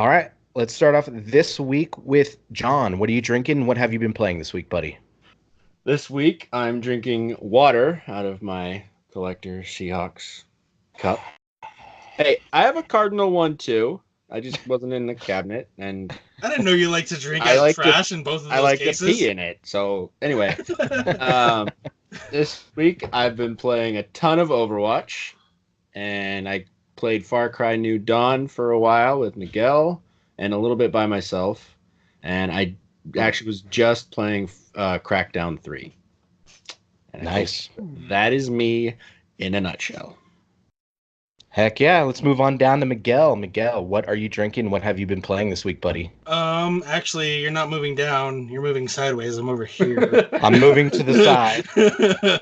All right, let's start off this week with John. What are you drinking? What have you been playing this week, buddy? This week, I'm drinking water out of my collector Seahawks cup. Hey, I have a Cardinal one too. I just wasn't in the cabinet, and I didn't know you like to drink I out like trash in both of those I like cases. to pee in it. So anyway, this week I've been playing a ton of Overwatch, and I played Far Cry New Dawn for a while with Miguel, and a little bit by myself, and I actually was just playing Crackdown 3. And Nice. That is me in a nutshell. Heck yeah, let's move on down to Miguel. Miguel, what are you drinking? What have you been playing this week, buddy? Actually, you're not moving down. You're moving sideways. I'm over here. I'm moving to the side.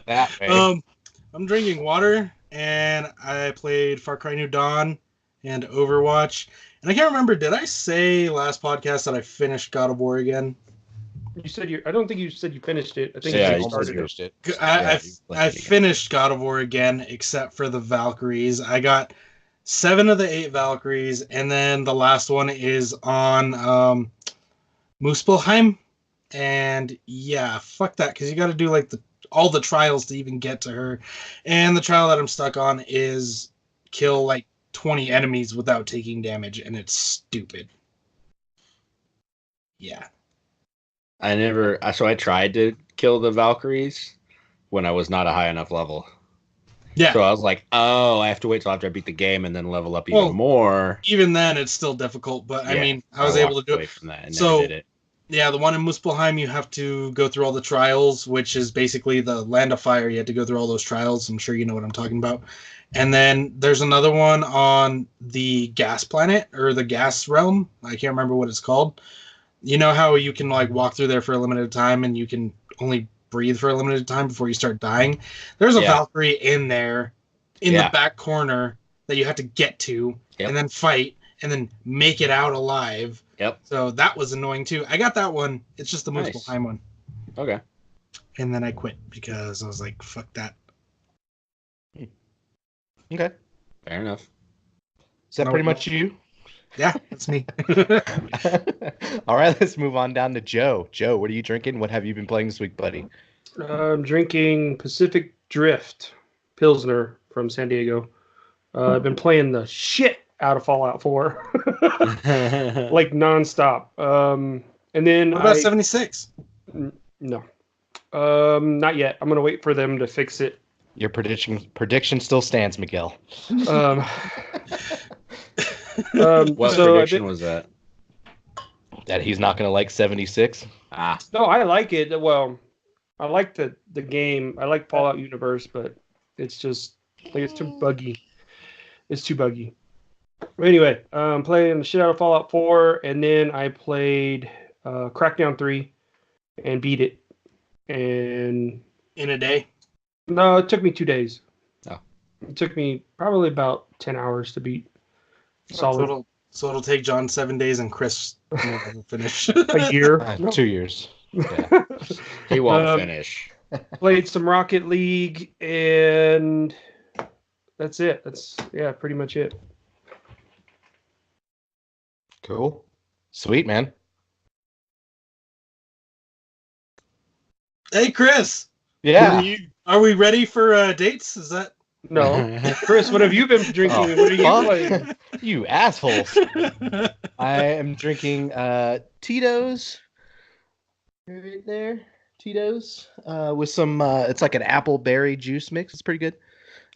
That way. I'm drinking water, and I played Far Cry New Dawn and Overwatch. And I can't remember, did I say last podcast that I finished God of War again? You said I don't think you said you finished it. I think Yeah, you you started finished it. I finished God of War again, except for the Valkyries. I got 7 of the 8 Valkyries, and then the last one is on Muspelheim. And yeah, fuck that, because you got to do like all the trials to even get to her. And the trial that I'm stuck on is kill like 20 enemies without taking damage, and it's stupid. Yeah. I tried to kill the Valkyries when I was not a high enough level. Yeah. So I was like, oh, I have to wait till after I beat the game and then level up even more. Even then, it's still difficult, but yeah, I mean, I was able to do it. From that and so, never did it. Yeah, the one in Muspelheim, you have to go through all the trials, which is basically the Land of Fire. You have to go through all those trials. I'm sure you know what I'm talking about. And then there's another one on the gas planet, or the gas realm. I can't remember what it's called. You know how you can like walk through there for a limited time and you can only breathe for a limited time before you start dying? There's a Valkyrie in there in the back corner that you have to get to and then fight and then make it out alive. Yep. So that was annoying too. I got that one. It's just the Muspelheim one. Okay. And then I quit because I was like, fuck that. Okay. Fair enough. Is that pretty much you? Yeah, that's me. All right, let's move on down to Joe. Joe, what are you drinking? What have you been playing this week, buddy? I'm drinking Pacific Drift Pilsner from San Diego. I've been playing the shit out of Fallout 4. Like nonstop. And then what about 76? No. Not yet. I'm gonna wait for them to fix it. Your prediction still stands, Miguel. What prediction was that? That he's not going to like 76? No, I like it. Well, I like the game. I like Fallout universe, but it's just like it's too buggy. It's too buggy. But anyway, playing the shit out of Fallout 4, and then I played Crackdown 3 and beat it. And in a day? No, it took me 2 days. Oh. It took me probably about 10 hours to beat. Solid. So it'll take John 7 days and Chris will finish. A year? 2 years. Yeah. He won't finish. Played some Rocket League, and that's it. That's pretty much it. Cool. Sweet, man. Hey, Chris. Yeah. Are we ready for dates? Is that... No. Chris, what have you been drinking? What are you playing? You assholes. I am drinking Tito's. Right there. Tito's. With some, it's like an apple berry juice mix. It's pretty good.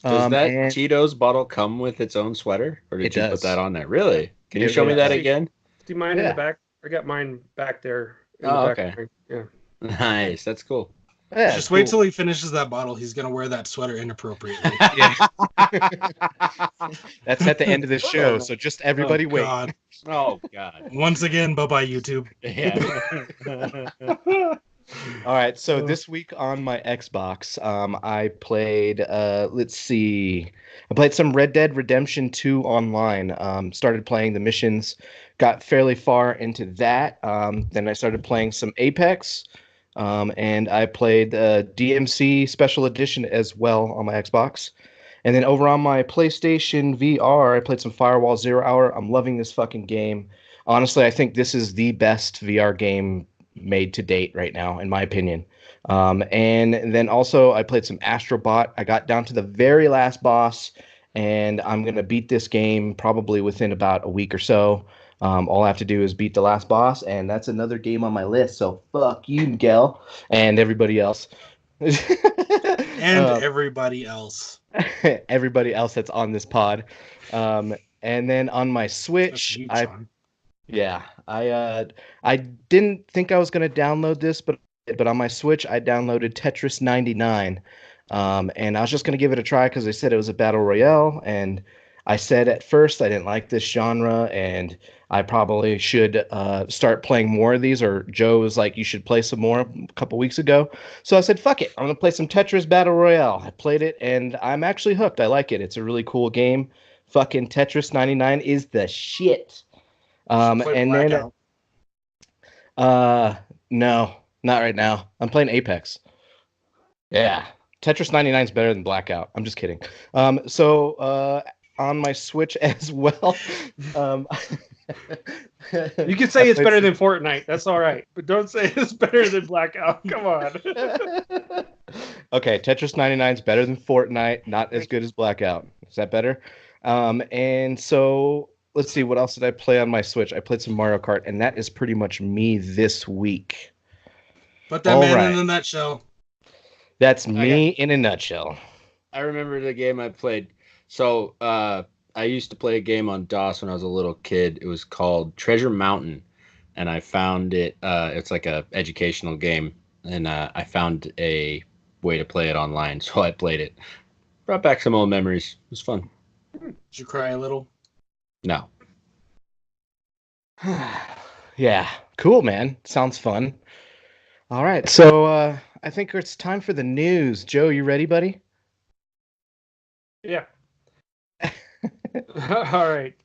Does that Tito's bottle come with its own sweater? Or did you put that on there? Really? Can you show me that again? Do you mind in the back? I got mine back there. Okay. Yeah. Nice. That's cool. Yeah, just wait till he finishes that bottle. He's going to wear that sweater inappropriately. That's at the end of the show, so just everybody wait. God. Oh, God. Once again, bye-bye, YouTube. Yeah. All right, so this week on my Xbox, I played, let's see, I played some Red Dead Redemption 2 online, started playing the missions, got fairly far into that, then I started playing some Apex, and I played DMC Special Edition as well on my Xbox. And then over on my PlayStation VR, I played some Firewall Zero Hour. I'm loving this fucking game. honestly, I think this is the best VR game made to date right now, in my opinion. And then also, I played some Astrobot. I got down to the very last boss, and I'm gonna beat this game probably within about a week or so. All I have to do is beat the last boss, and that's another game on my list. So fuck you, Miguel, and everybody else. And everybody else. Everybody else that's on this pod. And then on my Switch, You, I didn't think I was gonna download this, but on my Switch I downloaded Tetris 99. And I was just gonna give it a try because they said it was a battle royale, and I said at first I didn't like this genre, and I probably should start playing more of these. Or Joe was like, you should play some more a couple weeks ago. So I said, fuck it, I'm gonna play some Tetris Battle Royale. I played it, and I'm actually hooked. I like it. It's a really cool game. Fucking Tetris 99 is the shit. And then, no, not right now. I'm playing Apex. Yeah, Tetris 99 is better than Blackout. I'm just kidding. On my Switch as well. You can say it's better than Fortnite. That's all right, but don't say it's better than Blackout. Come on. Okay, Tetris 99 is better than Fortnite. Not as good as Blackout. Is that better? And so let's see, what else did I play on my Switch? I played some Mario Kart, and that is pretty much me this week. Put that man in a nutshell. That's me in a nutshell. I remember the game I played. So I used to play a game on DOS when I was a little kid. It was called Treasure Mountain, and I found it. It's like a educational game, and I found a way to play it online, so I played it. Brought back some old memories. It was fun. Did you cry a little? No. Yeah, cool, man. Sounds fun. All right, so I think it's time for the news. Joe, you ready, buddy? Yeah. All right.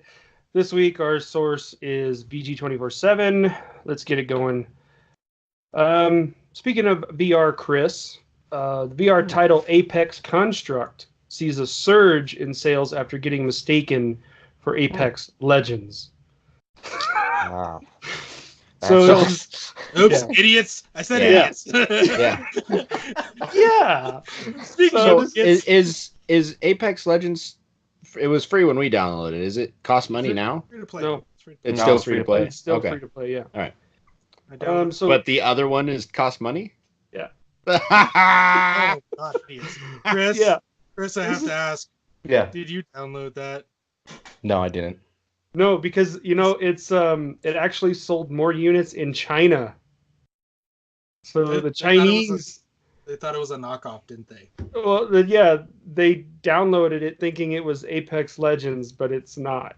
This week, our source is VG247. Let's get it going. Speaking of VR, Chris, the VR title Apex Construct sees a surge in sales after getting mistaken for Apex Legends. Wow. So, oops, idiots! I said idiots. Yeah. Yeah. So is Apex Legends? It was free when we downloaded it. Is it cost money now? Free to play. No. It's still free to play. It's still free to play. Yeah. All right. But the other one is cost money. Yeah. Oh God, idiots. Chris. Yeah. Chris, I have to ask. Yeah. Did you download that? No, I didn't. No, because it's it actually sold more units in China. So the Chinese. They thought it was a knockoff, didn't they? Well, yeah, they downloaded it thinking it was Apex Legends, but it's not.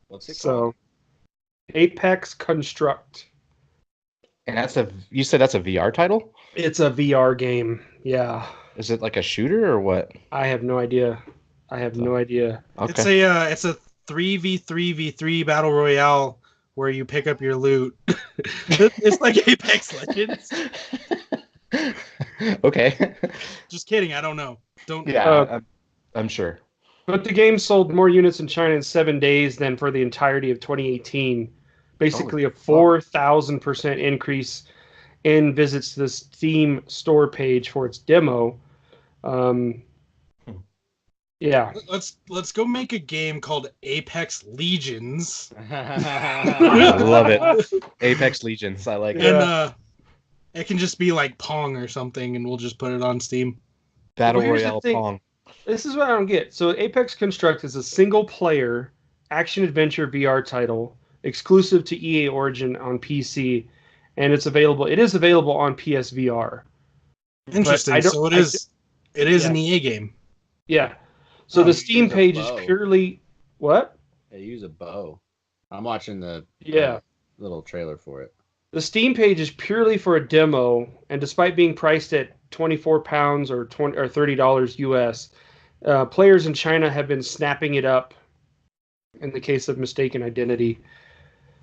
What's it So, called? Apex Construct. And you said that's a VR title? It's a VR game. Yeah. Is it like a shooter or what? I have no idea. Okay. It's a 3v3v3 battle royale where you pick up your loot. It's like Apex Legends. Okay. Just kidding. I don't know. I'm sure. But the game sold more units in China in 7 days than for the entirety of 2018. Basically, a 4,000% increase in visits to the Steam store page for its demo. Yeah. Let's go make a game called Apex Legions. I love it. Apex Legions. I like it. And it can just be like Pong or something, and we'll just put it on Steam. Battle Royale Pong. This is what I don't get. So Apex Construct is a single-player action-adventure VR title exclusive to EA Origin on PC, and it is available on PSVR. Interesting. So it is an EA game. Yeah. So the Steam page is purely what? They use a bow. I'm watching the little trailer for it. The Steam page is purely for a demo, and despite being priced at £24 or $30 US, players in China have been snapping it up in the case of mistaken identity.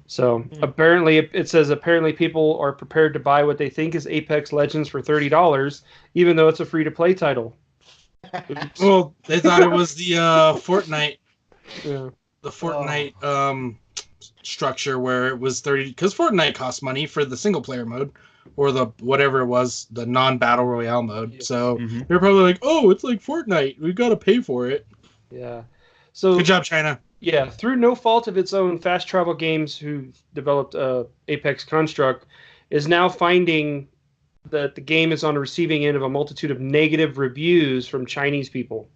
So apparently, it says people are prepared to buy what they think is Apex Legends for $30, even though it's a free-to-play title. Well, they thought it was the Fortnite. Yeah. The Fortnite structure where it was 30, because Fortnite costs money for the single player mode or the whatever it was, the non-battle royale mode. So they're probably like, oh, it's like Fortnite, we've got to pay for it. Yeah. So good job, China. Yeah, through no fault of its own, Fast Travel Games, who developed Apex Construct, is now finding that the game is on the receiving end of a multitude of negative reviews from Chinese people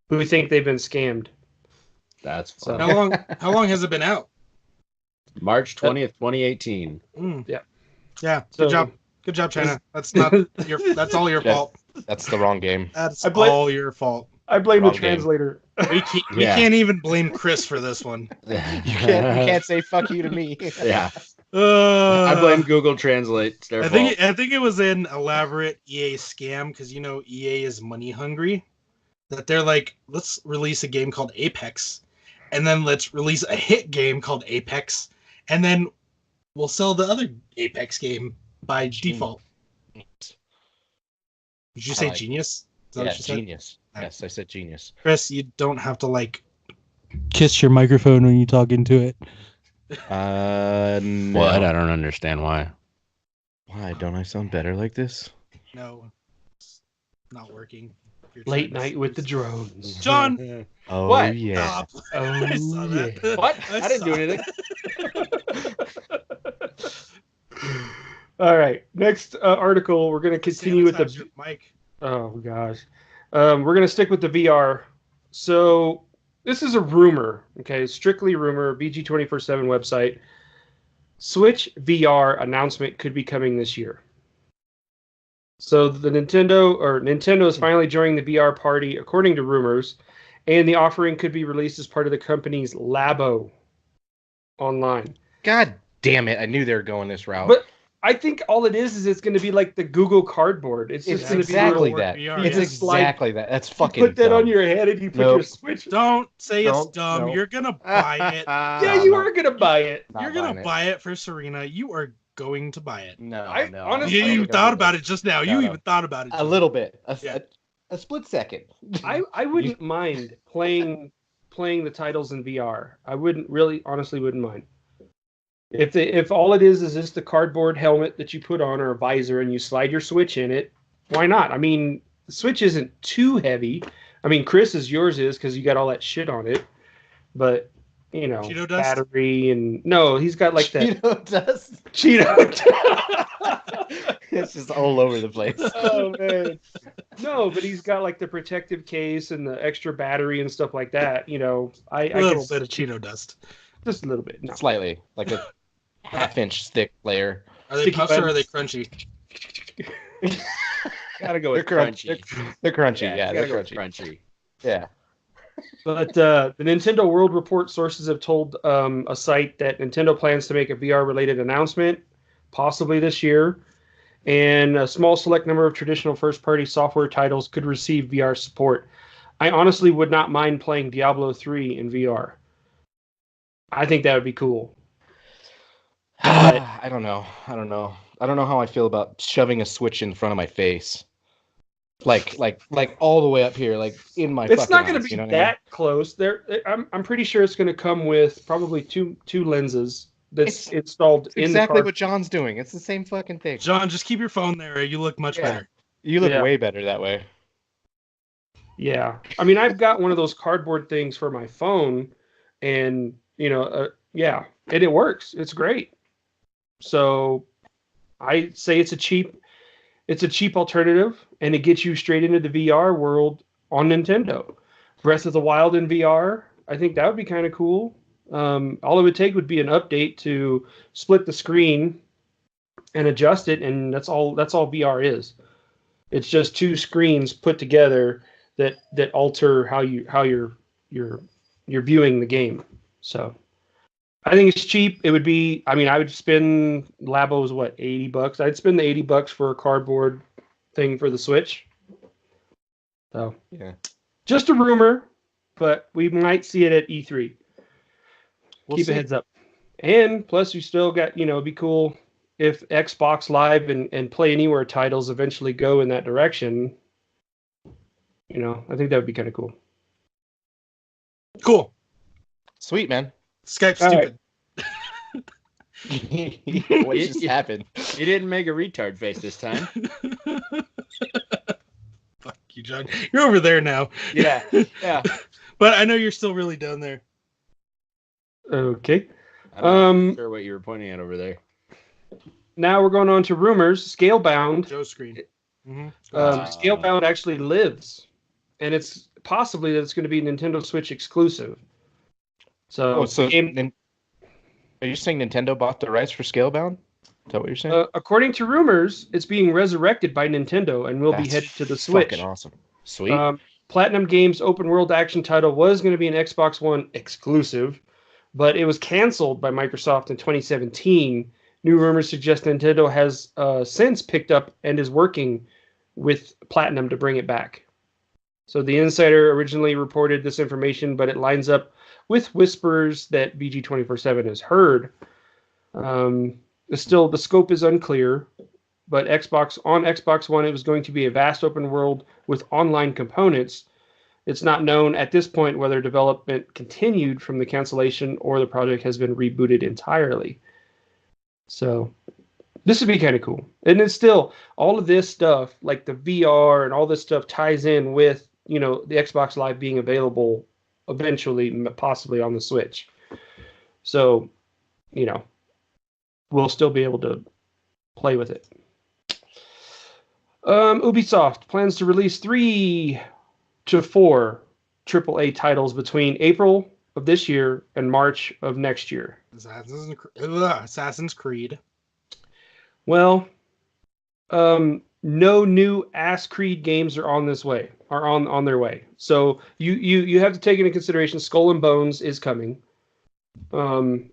who think they've been scammed. That's fun. How long has it been out? March 20th, 2018. Yeah. Yeah. So, Good job, China. That's not that's all your fault. That's the wrong game. That's all your fault. I blame Wrong the translator. We can't even blame Chris for this one. You can't say fuck you to me. Yeah. I blame Google Translate. It's their fault. I think it was an elaborate EA scam because EA is money hungry. That they're like, let's release a game called Apex, and then let's release a hit game called Apex, and then we'll sell the other Apex game by default. Did you say genius? Is that what you said? Genius. Yes, I said genius. Chris, you don't have to kiss your microphone when you talk into it. No. What? I don't understand why. Why don't I sound better like this? No, it's not working. Late night with the drones. John! Oh, what? Yeah. Oh, yeah. What? I didn't do anything. All right. Next article, we're going to continue with the mic. Oh gosh, we're going to stick with the VR. So this is a rumor, okay, strictly rumor. VG247 website. Switch VR announcement could be coming this year. So the Nintendo is finally joining the VR party, according to rumors, and the offering could be released as part of the company's Labo online. God damn it! I knew they were going this route. But I think all it is it's going to be like the Google Cardboard. It's just going to exactly be that. VR, It's exactly that. That's fucking. You put that dumb. on your head and you put your Switch. Don't say it's dumb. Nope. You're gonna buy it. Yeah, you are going to buy it. You're gonna buy it for Serena. You are going to buy it. No, honestly, You thought about it just now. You even thought about it. A little bit. Yeah. A split second. I wouldn't mind playing the titles in VR. I honestly wouldn't mind. If all it is just the cardboard helmet that you put on or a visor and you slide your Switch in it, why not? I mean, the Switch isn't too heavy. I mean, yours is because you got all that shit on it. But Cheeto dust? battery and no, he's got like that Cheeto dust. It's just all over the place. Oh man. No, but he's got like the protective case and the extra battery and stuff like that. A little bit of Cheeto dust. Just a little bit. No. Slightly. Like a half-inch thick layer. Are they puffs or are they crunchy? Gotta go They're with crunchy. They're crunchy. Yeah, they're Gotta go crunchy. crunchy. Yeah. But the Nintendo World Report sources have told a site that Nintendo plans to make a VR-related announcement, possibly this year, and a small select number of traditional first-party software titles could receive VR support. I honestly would not mind playing Diablo 3 in VR. I think that would be cool. I don't know. I don't know how I feel about shoving a Switch in front of my face. Like all the way up here, like in my. It's not going to eyes, be you know that close. I'm pretty sure it's going to come with probably two lenses that's installed in the exactly car. what John's doing. It's the same fucking thing. John, just keep your phone there. You look much better. You look way better that way. Yeah, I mean, I've got one of those cardboard things for my phone, and and it works. It's great. So, I say it's a cheap alternative, and it gets you straight into the VR world on Nintendo. Breath of the Wild in VR, I think that would be kind of cool. All it would take would be an update to split the screen and adjust it, and that's all VR is. It's just two screens put together that alter how you're viewing the game. So I think it's cheap. It would be, I mean, I would spend Labo's $80. I'd spend the $80 for a cardboard thing for the Switch. So yeah, just a rumor, but we might see it at E3. Keep a heads up. And plus you still got, it'd be cool if Xbox Live and Play Anywhere titles eventually go in that direction. I think that would be kind of cool. Cool. Sweet, man. Skype's stupid. What just happened? You didn't make a retard face this time. Fuck you, John. You're over there now. Yeah. But I know you're still really down there. Okay. I'm not sure what you were pointing at over there. Now we're going on to rumors. Scalebound. Joe's screen. Mm-hmm. Scalebound actually lives, and it's possibly that it's going to be Nintendo Switch exclusive. So, are you saying Nintendo bought the rights for Scalebound? Is that what you're saying? According to rumors, it's being resurrected by Nintendo and will be headed to the Switch. Fucking awesome. Sweet. Platinum Games' open world action title was going to be an Xbox One exclusive, but it was canceled by Microsoft in 2017. New rumors suggest Nintendo has since picked up and is working with Platinum to bring it back. So the Insider originally reported this information, but it lines up with whispers that VG247 has heard. Still, the scope is unclear, but on Xbox One, it was going to be a vast open world with online components. It's not known at this point whether development continued from the cancellation or the project has been rebooted entirely. So this would be kind of cool. And it's still, all of this stuff, like the VR and all this stuff ties in with, the Xbox Live being available eventually, possibly on the Switch. So, we'll still be able to play with it. Ubisoft plans to release 3 to 4 AAA titles between April of this year and March of next year. Assassin's Creed. Well, no new Ass Creed games are on their way. So you have to take into consideration Skull and Bones is coming. And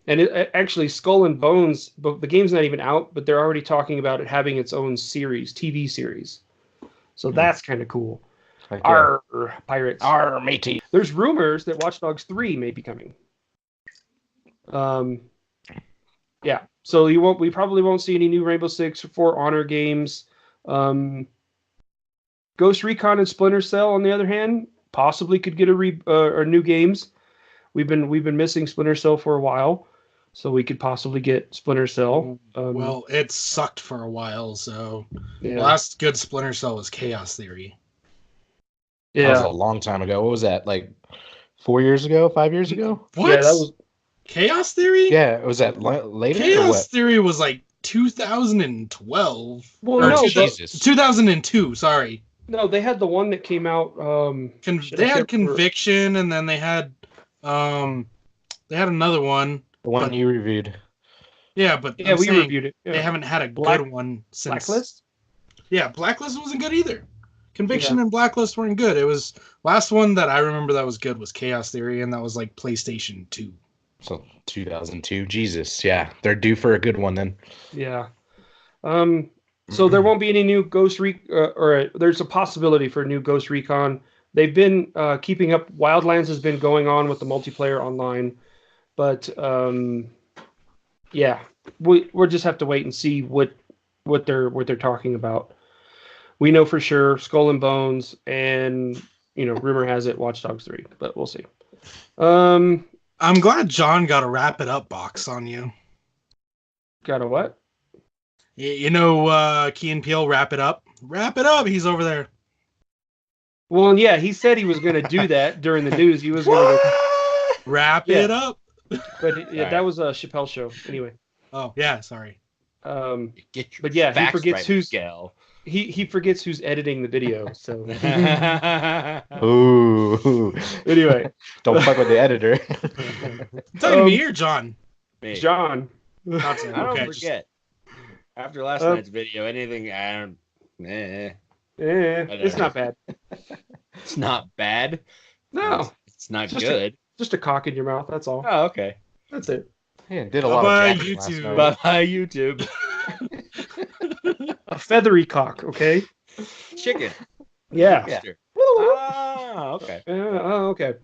actually Skull and Bones, but the game's not even out, but they're already talking about it having its own TV series. So that's kind of cool. Our pirates. Our matey. There's rumors that Watch Dogs 3 may be coming. Yeah. So we probably won't see any new Rainbow Six or For Honor games. Ghost Recon and Splinter Cell, on the other hand, possibly could get or new games. We've been missing Splinter Cell for a while, so we could possibly get Splinter Cell. Well, it sucked for a while, so yeah. The last good Splinter Cell was Chaos Theory. Yeah, that was a long time ago. What was that? Like 4 years ago? 5 years ago? What? Yeah, that was Chaos Theory. Yeah, was that later? Chaos Theory was like 2012. Well, no, Jesus. 2002. Sorry. No, they had the one that came out. They had Conviction, and then they had another one. The one you reviewed. Yeah, but yeah, we reviewed it. Yeah. They haven't had a good one since. Blacklist? Yeah, Blacklist wasn't good either. Conviction and Blacklist weren't good. It was last one that I remember that was good was Chaos Theory, and that was like PlayStation 2. So 2002. Jesus, yeah, they're due for a good one then. Yeah. So there won't be any new Ghost or there's a possibility for a new Ghost Recon. They've been keeping up. Wildlands has been going on with the multiplayer online, but yeah, we'll just have to wait and see what they're talking about. We know for sure Skull and Bones, and rumor has it Watch Dogs 3, but we'll see. I'm glad John got a Wrap It Up box on you. Got a what? Key and Peele, Wrap It Up. Wrap It Up. He's over there. Well, yeah, he said he was going to do that during the news. He was going to wrap it up. But that was a Chappelle show anyway. Oh yeah, sorry. But yeah, he forgets he forgets who's editing the video. So ooh. Anyway, don't fuck with the editor. Talking to me or John? Me. John. I don't forget. After last night's video, anything it's not bad. It's not bad. No, it's not good. Just a cock in your mouth. That's all. Oh, okay. That's it. Yeah, did a lot of YouTube. Bye YouTube. A feathery cock. Okay. Chicken. Yeah. Okay. Okay.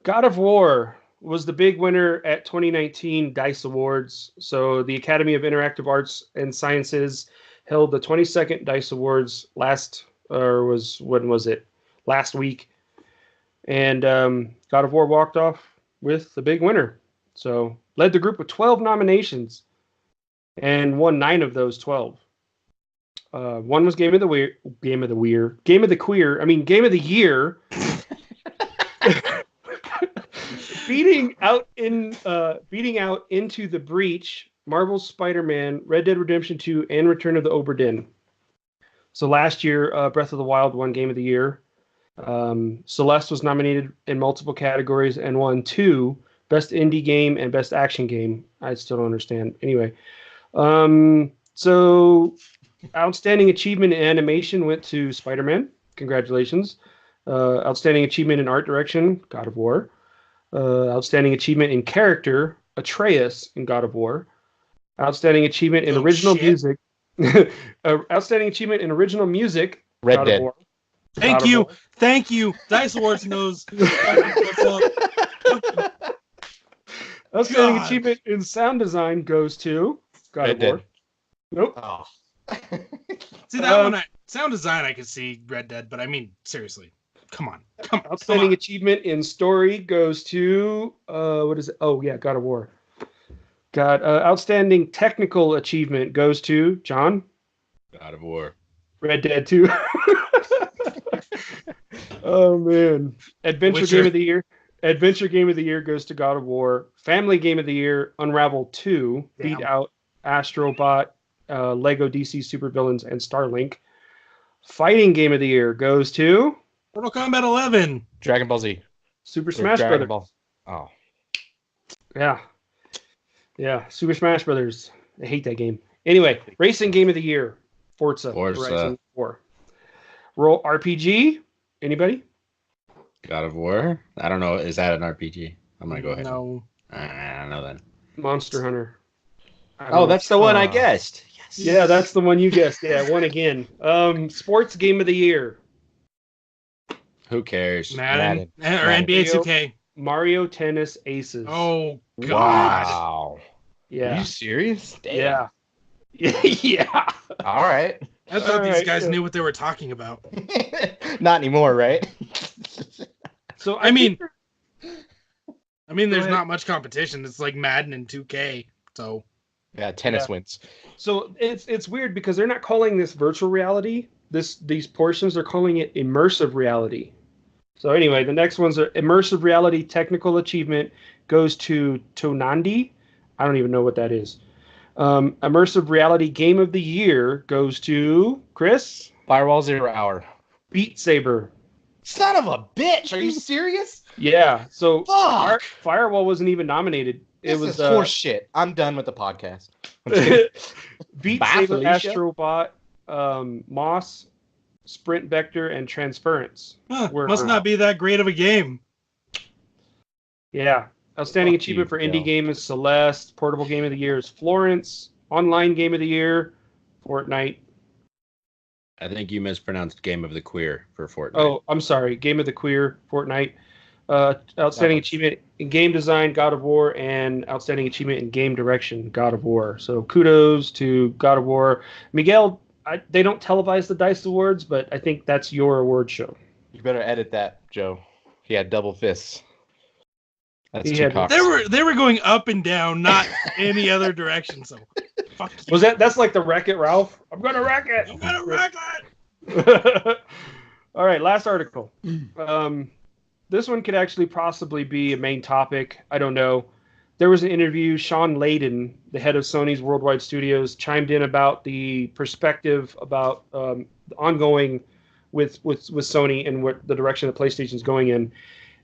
God of War was the big winner at 2019 DICE Awards. So the Academy of Interactive Arts and Sciences held the 22nd DICE Awards last week. And God of War walked off with the big winner. So led the group with 12 nominations and won 9 of those 12. One was Game of the Year. beating out Into the Breach, Marvel's Spider-Man, Red Dead Redemption 2, and Return of the Obra Dinn. So last year, Breath of the Wild won Game of the Year. Celeste was nominated in multiple categories and won 2, Best Indie Game and Best Action Game. I still don't understand. Anyway, so Outstanding Achievement in Animation went to Spider-Man. Congratulations. Outstanding Achievement in Art Direction, God of War. Outstanding Achievement in Character, Atreus in God of War. Outstanding Achievement in Original Music. Outstanding Achievement in Original Music, Red God Dead. of War. Thank you. Dice Awards knows what's up. Outstanding Achievement in Sound Design goes to God of War. Nope. Oh. See, that one, sound design, I could see Red Dead, but I mean, seriously. Come on. Outstanding Achievement in Story goes to, what is it? Oh, yeah, God of War. Outstanding Technical Achievement goes to, John? God of War. Red Dead 2. Oh, man. Adventure Game of the Year goes to God of War. Family Game of the Year, Unravel 2, beat out Astrobot, Lego DC Supervillains, and Starlink. Fighting Game of the Year goes to Mortal Kombat 11. Dragon Ball Z. Super Smash Brothers. Oh. Yeah, Super Smash Brothers. I hate that game. Anyway, Racing Game of the Year, Forza. Horizon 4. Roll RPG. Anybody? God of War? I don't know. Is that an RPG? I'm going to go ahead. No. I don't know then. Monster Hunter. Oh, that's the one I guessed. Yes. Yeah, that's the one you guessed. Yeah, one again. Sports Game of the Year. Who cares? Madden. Or NBA 2K. Mario Tennis Aces. Oh, God. Wow. Yeah. Are you serious? Damn. Yeah. Yeah. All right. I thought these guys knew what they were talking about. Not anymore, right? So I mean, there's not much competition. It's like Madden and 2K. So yeah, tennis wins. So it's weird because they're not calling this virtual reality. These portions, they're calling it immersive reality. So anyway, the next one's immersive reality technical achievement goes to Tonandi. I don't even know what that is. Immersive reality game of the year goes to Chris. Firewall 0 Hour. Beat Saber. Son of a bitch! Are you serious? Yeah. So Fuck! Firewall wasn't even nominated. This is horse shit. I'm done with the podcast. Beat Bye, Saber, Felicia. Astrobot, Moss, Sprint Vector, and Transference. Must not be that great of a game. Yeah. Outstanding Fuck achievement you, for Phil. indie game is Celeste. Portable game of the year is Florence. Online game of the year, Fortnite. I think you mispronounced Game of the Queer for Fortnite. Oh, I'm sorry. Game of the Queer, Fortnite. Outstanding achievement in game design, God of War, and outstanding achievement in game direction, God of War. So kudos to God of War. Miguel, they don't televise the DICE Awards, but I think that's your award show. You better edit that, Joe. He had double fists. That's He two had- cocks. They were going up and down, not any other direction. So, fuck you. That's like the Wreck-It Ralph? I'm gonna wreck it. I'm gonna wreck it. All right, last article. This one could actually possibly be a main topic. I don't know. There was an interview. Sean Layden, the head of Sony's Worldwide Studios, chimed in about the perspective about the ongoing with Sony and what the direction the PlayStation is going in.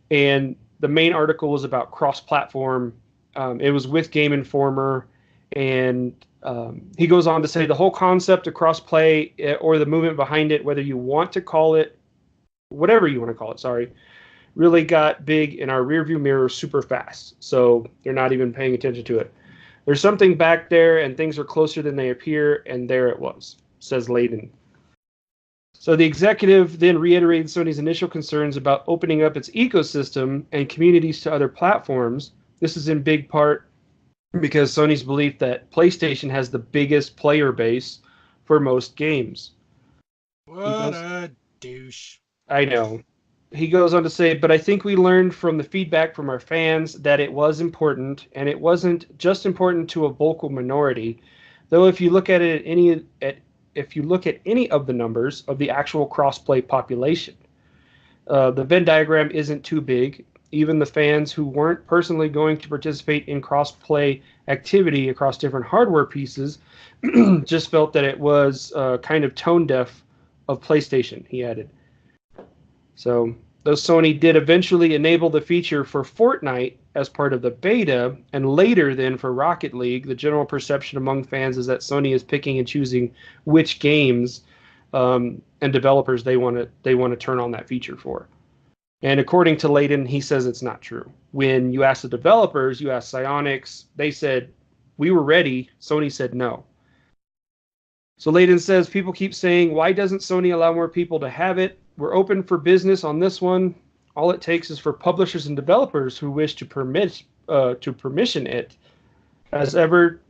And the main article was about cross-platform. It was with Game Informer, and he goes on to say the whole concept of cross-play or the movement behind it, whether you want to call it, whatever you want to call it, sorry, really got big in our rearview mirror super fast. So they're not even paying attention to it. There's something back there, and things are closer than they appear, and there it was, says Layden. So the executive then reiterated Sony's initial concerns about opening up its ecosystem and communities to other platforms. This is in big part because Sony's belief that PlayStation has the biggest player base for most games. What a douche. I know. He goes on to say, but I think we learned from the feedback from our fans that it was important, and it wasn't just important to a vocal minority. Though if you look at if you look at any of the numbers of the actual crossplay population, the Venn diagram isn't too big. Even the fans who weren't personally going to participate in crossplay activity across different hardware pieces just felt that it was kind of tone deaf of PlayStation, he added. So, though Sony did eventually enable the feature for Fortnite as part of the beta, and later then for Rocket League, the general perception among fans is that Sony is picking and choosing which games and developers they want to turn on that feature for. And according to Layden, he says it's not true. When you ask the developers, you ask Psyonix, they said, we were ready. Sony said no. So Layden says, people keep saying, why doesn't Sony allow more people to have it? We're open for business on this one. All it takes is for publishers and developers who wish to permission it. As ever,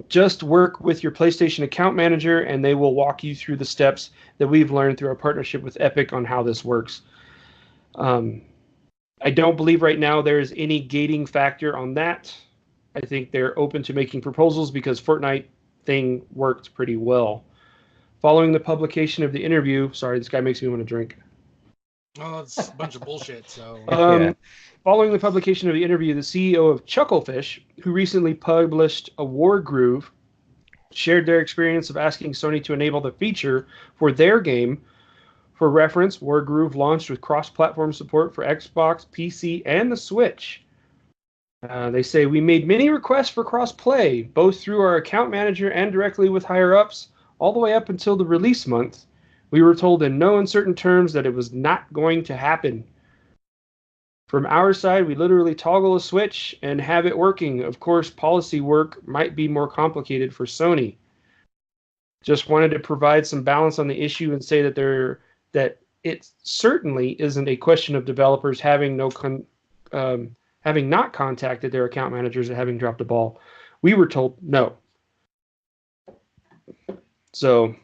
just work with your PlayStation account manager and they will walk you through the steps that we've learned through our partnership with Epic on how this works. I don't believe right now there is any gating factor on that. I think they're open to making proposals because Fortnite thing worked pretty well. Following the publication of the interview, sorry, this guy makes me want to drink. Well, it's a bunch of bullshit, so... Following the publication of the interview, the CEO of Chucklefish, who recently published a War Groove, shared their experience of asking Sony to enable the feature for their game. For reference, War Groove launched with cross-platform support for Xbox, PC, and the Switch. They say, we made many requests for cross-play, both through our account manager and directly with higher-ups, all the way up until the release month. We were told in no uncertain terms that it was not going to happen. From our side, we literally toggle a switch and have it working. Of course, policy work might be more complicated for Sony. Just wanted to provide some balance on the issue and say that it certainly isn't a question of developers having having not contacted their account managers or having dropped a ball. We were told no. So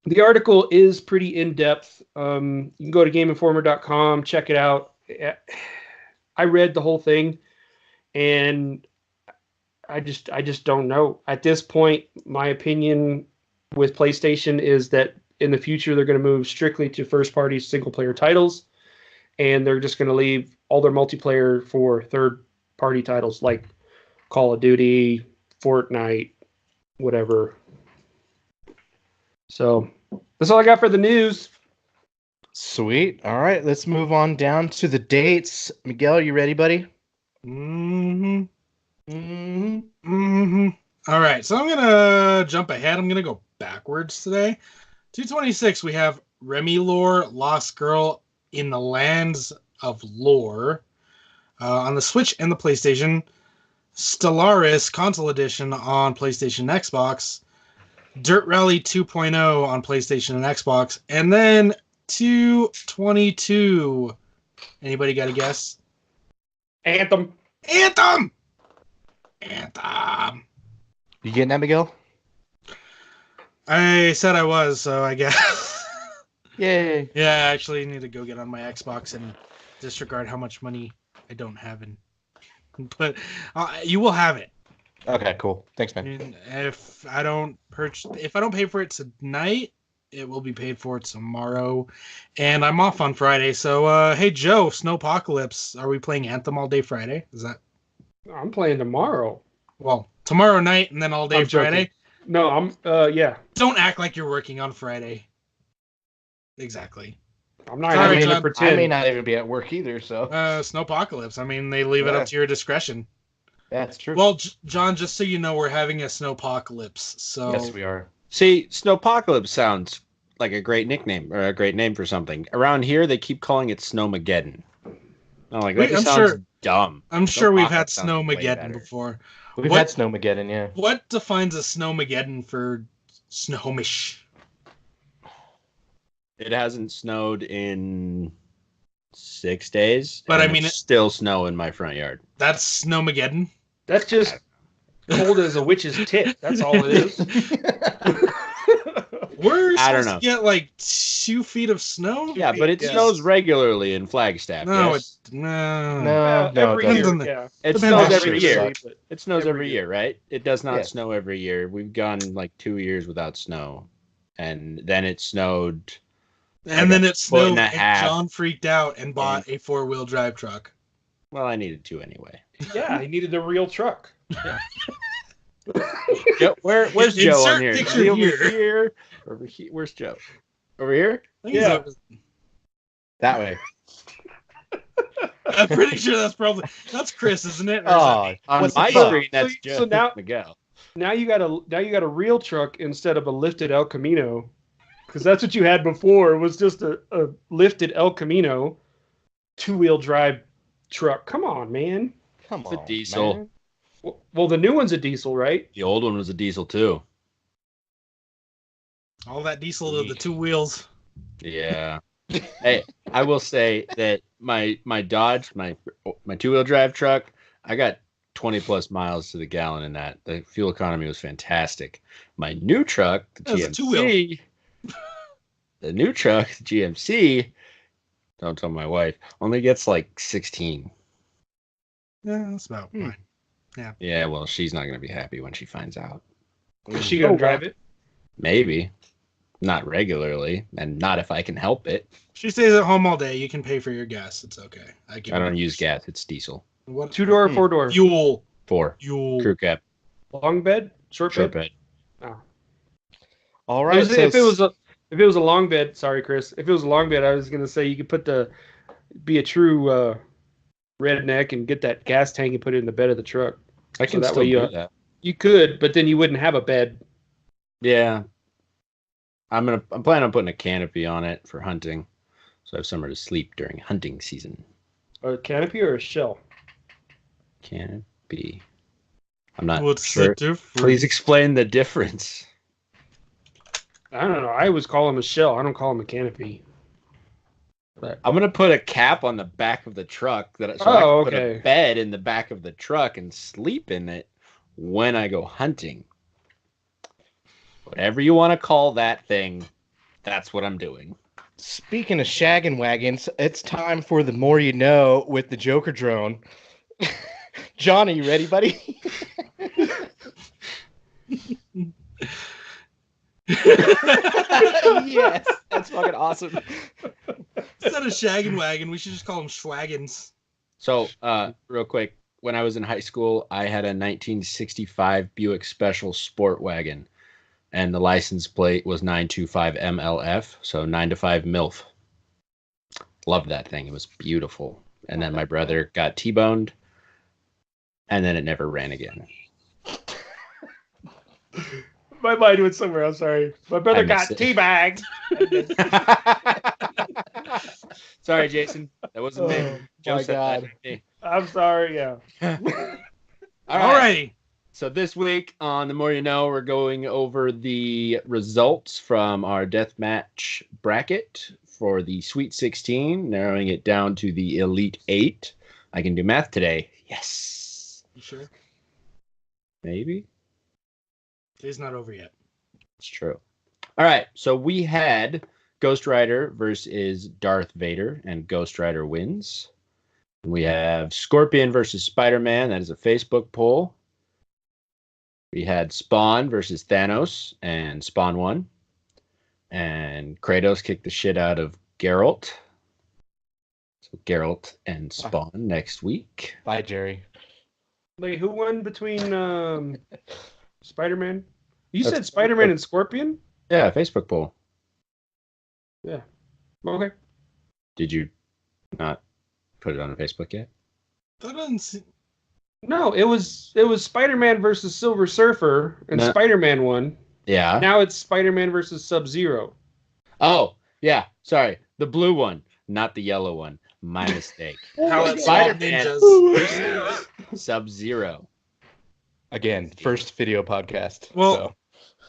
the article is pretty in-depth. You can go to GameInformer.com, check it out. I read the whole thing, and I just don't know. At this point, my opinion with PlayStation is that in the future they're going to move strictly to first-party single-player titles, and they're just going to leave all their multiplayer for third-party titles like Call of Duty, Fortnite, whatever. So that's all I got for the news. Sweet. All right, let's move on down to the dates. Miguel, you ready, buddy? Mm-hmm. Mm-hmm. Mm-hmm. All right, so I'm going to jump ahead. I'm going to go backwards today. 226, we have Remy Lore, Lost Girl in the Lands of Lore. On the Switch and the PlayStation. Stellaris Console Edition on PlayStation and Xbox. Dirt Rally 2.0 on PlayStation and Xbox. And then 222. Anybody got a guess? Anthem. Anthem! You getting that, Miguel? I said I was, so I guess. Yay. Yeah, I actually need to go get on my Xbox and disregard how much money I don't have in. But you will have it. Okay, cool. Thanks, man. And if I don't pay for it tonight, it will be paid for tomorrow. And I'm off on Friday. So, hey, Joe, Snowpocalypse, are we playing Anthem all day Friday? Is that? I'm playing tomorrow. Well, tomorrow night and then all day I'm Friday? joking. No, yeah. Don't act like you're working on Friday. Exactly. I'm not Sorry, even going to John. pretend. I may not even be at work either, so. Snowpocalypse. I mean, they leave it up to your discretion. That's true. Well, John, just so you know, we're having a Snowpocalypse. So yes, we are. See, Snowpocalypse sounds like a great nickname or a great name for something. Around here, they keep calling it Snowmageddon. I'm like, that just sounds dumb. I'm sure we've had sounds way Snowmageddon better. before. We've had Snowmageddon, yeah. What defines a Snowmageddon for Snowish? It hasn't snowed in 6 days. But and I mean, it's still snow in my front yard. That's Snowmageddon. That's just cold as a witch's tit. That's all it is. We're I don't supposed know. to get like 2 feet of snow? Yeah, but it Yes. snows regularly in Flagstaff. No, yes? No, every it year. doesn't. Yeah. It Depends snows on every the year. year. But It snows every every year. year, right? It does not Yeah. snow every year. We've gone like 2 years without snow, and then it snowed. And like then a it foot and snowed, a and half. John freaked out and bought a 4-wheel drive truck. Well, I needed to anyway. Yeah, he needed a real truck. Joe, where's Joe on Insert here? picture Is he over here. here? Over here? Where's Joe? Over here? I think he's Yeah. over- That way. I'm pretty sure that's Chris, isn't it? Or is that Oh, me? On what's my the fuck? screen, that's So just now- Miguel. Now you got a real truck instead of a lifted El Camino, because that's what you had before. Was just a lifted El Camino 2-wheel drive truck. Come on, man. Come It's a on, diesel. man. Well, the new one's a diesel, right? The old one was a diesel too. All that diesel to the 2 wheels. Yeah. Hey, I will say that my Dodge, my 2-wheel drive truck, I got 20 plus miles to the gallon in that. The fuel economy was fantastic. My new truck, the That was a GMC, the new truck, the GMC, don't tell my wife, only gets like 16. Yeah, that's about fine. Yeah, well, she's not going to be happy when she finds out. Is she gonna drive it? Maybe. Not regularly, and not if I can help it. She stays at home all day. You can pay for your gas. It's okay. I don't use gas. It's diesel. What? 2-door or 4-door? Fuel. 4. Fuel. Crew cab. Long bed? Short Short bed? bed. All right. If it was a long bed, sorry, Chris. If it was a long bed, I was gonna say you could be a true redneck and get that gas tank and put it in the bed of the truck. I can that still way do that. You could, but then you wouldn't have a bed. Yeah. I'm planning on putting a canopy on it for hunting, so I have somewhere to sleep during hunting season. A canopy or a shell? Canopy. I'm not What's sure. the difference? Please explain the difference. I don't know. I always call them a shell. I don't call them a canopy. I'm gonna put a cap on the back of the truck so I can put a bed in the back of the truck and sleep in it when I go hunting. Whatever you want to call that thing, that's what I'm doing. Speaking of shaggin' wagons, it's time for the more you know with the Joker drone. Johnny, you ready, buddy? Yes, that's fucking awesome. Instead of shaggin' wagon, we should just call them schwagons. So, real quick, when I was in high school, I had a 1965 Buick Special Sport Wagon, and the license plate was 925 MLF, so 9 to 5 MILF. Loved that thing. It was beautiful. And then my brother got T-boned, and then it never ran again. My mind went somewhere. I'm sorry. My brother got teabagged. Sorry, Jason. That wasn't me. Oh, Joe my said God. that, not me. I'm sorry. Yeah. Alrighty. So this week on The More You Know, we're going over the results from our deathmatch bracket for the Sweet 16, narrowing it down to the Elite 8. I can do math today. Yes. You sure? Maybe. Day's not over yet. It's true. All right. So we had Ghost Rider versus Darth Vader, and Ghost Rider wins. We have Scorpion versus Spider-Man. That is a Facebook poll. We had Spawn versus Thanos, and Spawn won. And Kratos kicked the shit out of Geralt. So Geralt and Spawn next week. Bye, Jerry. Wait, who won between Spider-Man? You That's said Spider-Man and Scorpion? Yeah, Facebook poll. Yeah. Okay. Did you not put it on Facebook yet? That doesn't seem... No, it was Spider-Man versus Silver Surfer, and No. Spider-Man won. Yeah. Now it's Spider-Man versus Sub-Zero. Oh, yeah. Sorry. The blue one, not the yellow one. My mistake. How it's Spider-Man ninjas. Sub-Zero. Again, first video podcast. Well,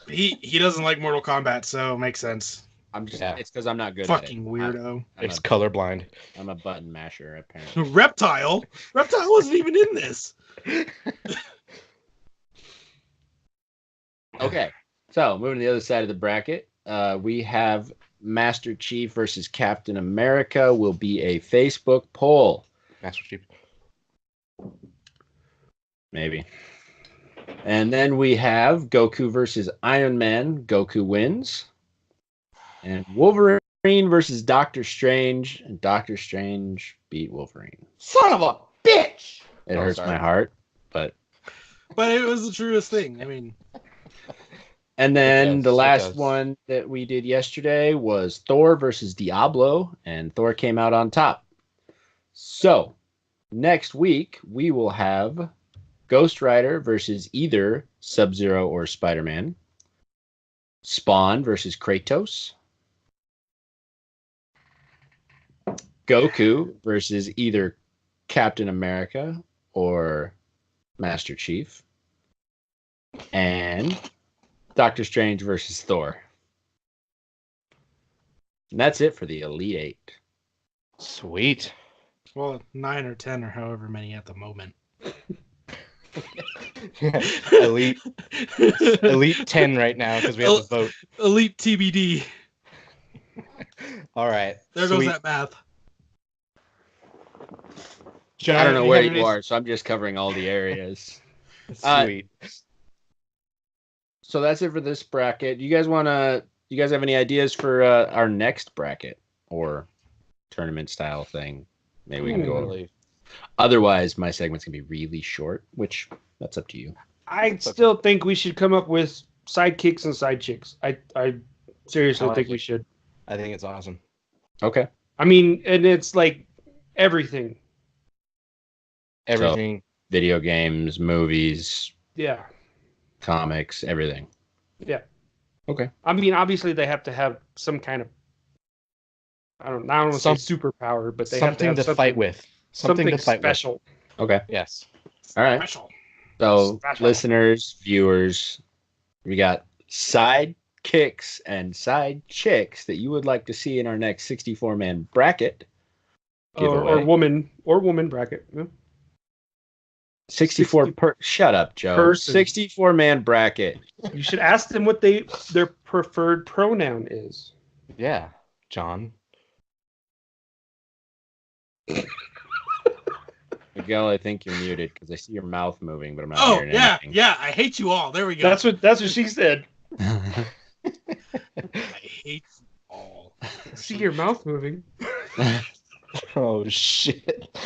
so. he doesn't like Mortal Kombat, so it makes sense. I'm just. Yeah. It's because I'm not good. Fucking at it. weirdo. It's colorblind. I'm a button masher apparently. Reptile? Reptile wasn't even in this. Okay. So moving to the other side of the bracket, we have Master Chief versus Captain America will be a Facebook poll. Master Chief. Maybe. And then we have Goku versus Iron Man. Goku wins. And Wolverine versus Doctor Strange. And Doctor Strange beat Wolverine. Son of a bitch! It hurts my heart, but it was the truest thing. I mean, and then does, the it last does. one that we did yesterday was Thor versus Diablo, and Thor came out on top. So next week we will have Ghost Rider versus either Sub-Zero or Spider-Man. Spawn versus Kratos. Goku versus either Captain America or Master Chief. And Doctor Strange versus Thor. And that's it for the Elite Eight. Sweet. well, 9 or 10 or however many at the moment. Elite 10 right now because we have to vote. Elite TBD. All right. There Sweet. goes that math. John, I don't know do you where have you any- are, so I'm just covering all the areas. Sweet. So that's it for this bracket. You guys have any ideas for our next bracket or tournament style thing? Maybe we can go over. Really. Otherwise, my segment's gonna be really short, which that's up to you. I still think we should come up with sidekicks and side chicks. I seriously I like think we it. should. I think it's awesome. Okay. I mean, and it's like everything. Everything. Video games, movies, Yeah. comics, everything. Yeah. Okay. I mean, obviously they have to have some kind of I don't want to say superpower, but they have to something have to something, fight with. Something to fight special. Okay. with. Yes. All right. Special. So, Special. listeners, viewers, we got side kicks and side chicks that you would like to see in our next 64-man bracket. Or woman bracket. Yeah. 64 per. Shut up, Joe. Person. 64-man bracket. You should ask them what their preferred pronoun is. Yeah, John. Miguel, I think you're muted because I see your mouth moving, but I'm not Oh, hearing yeah. anything. Yeah. I hate you all. There we go. That's what she said. I hate you all. See your mouth moving. Oh shit.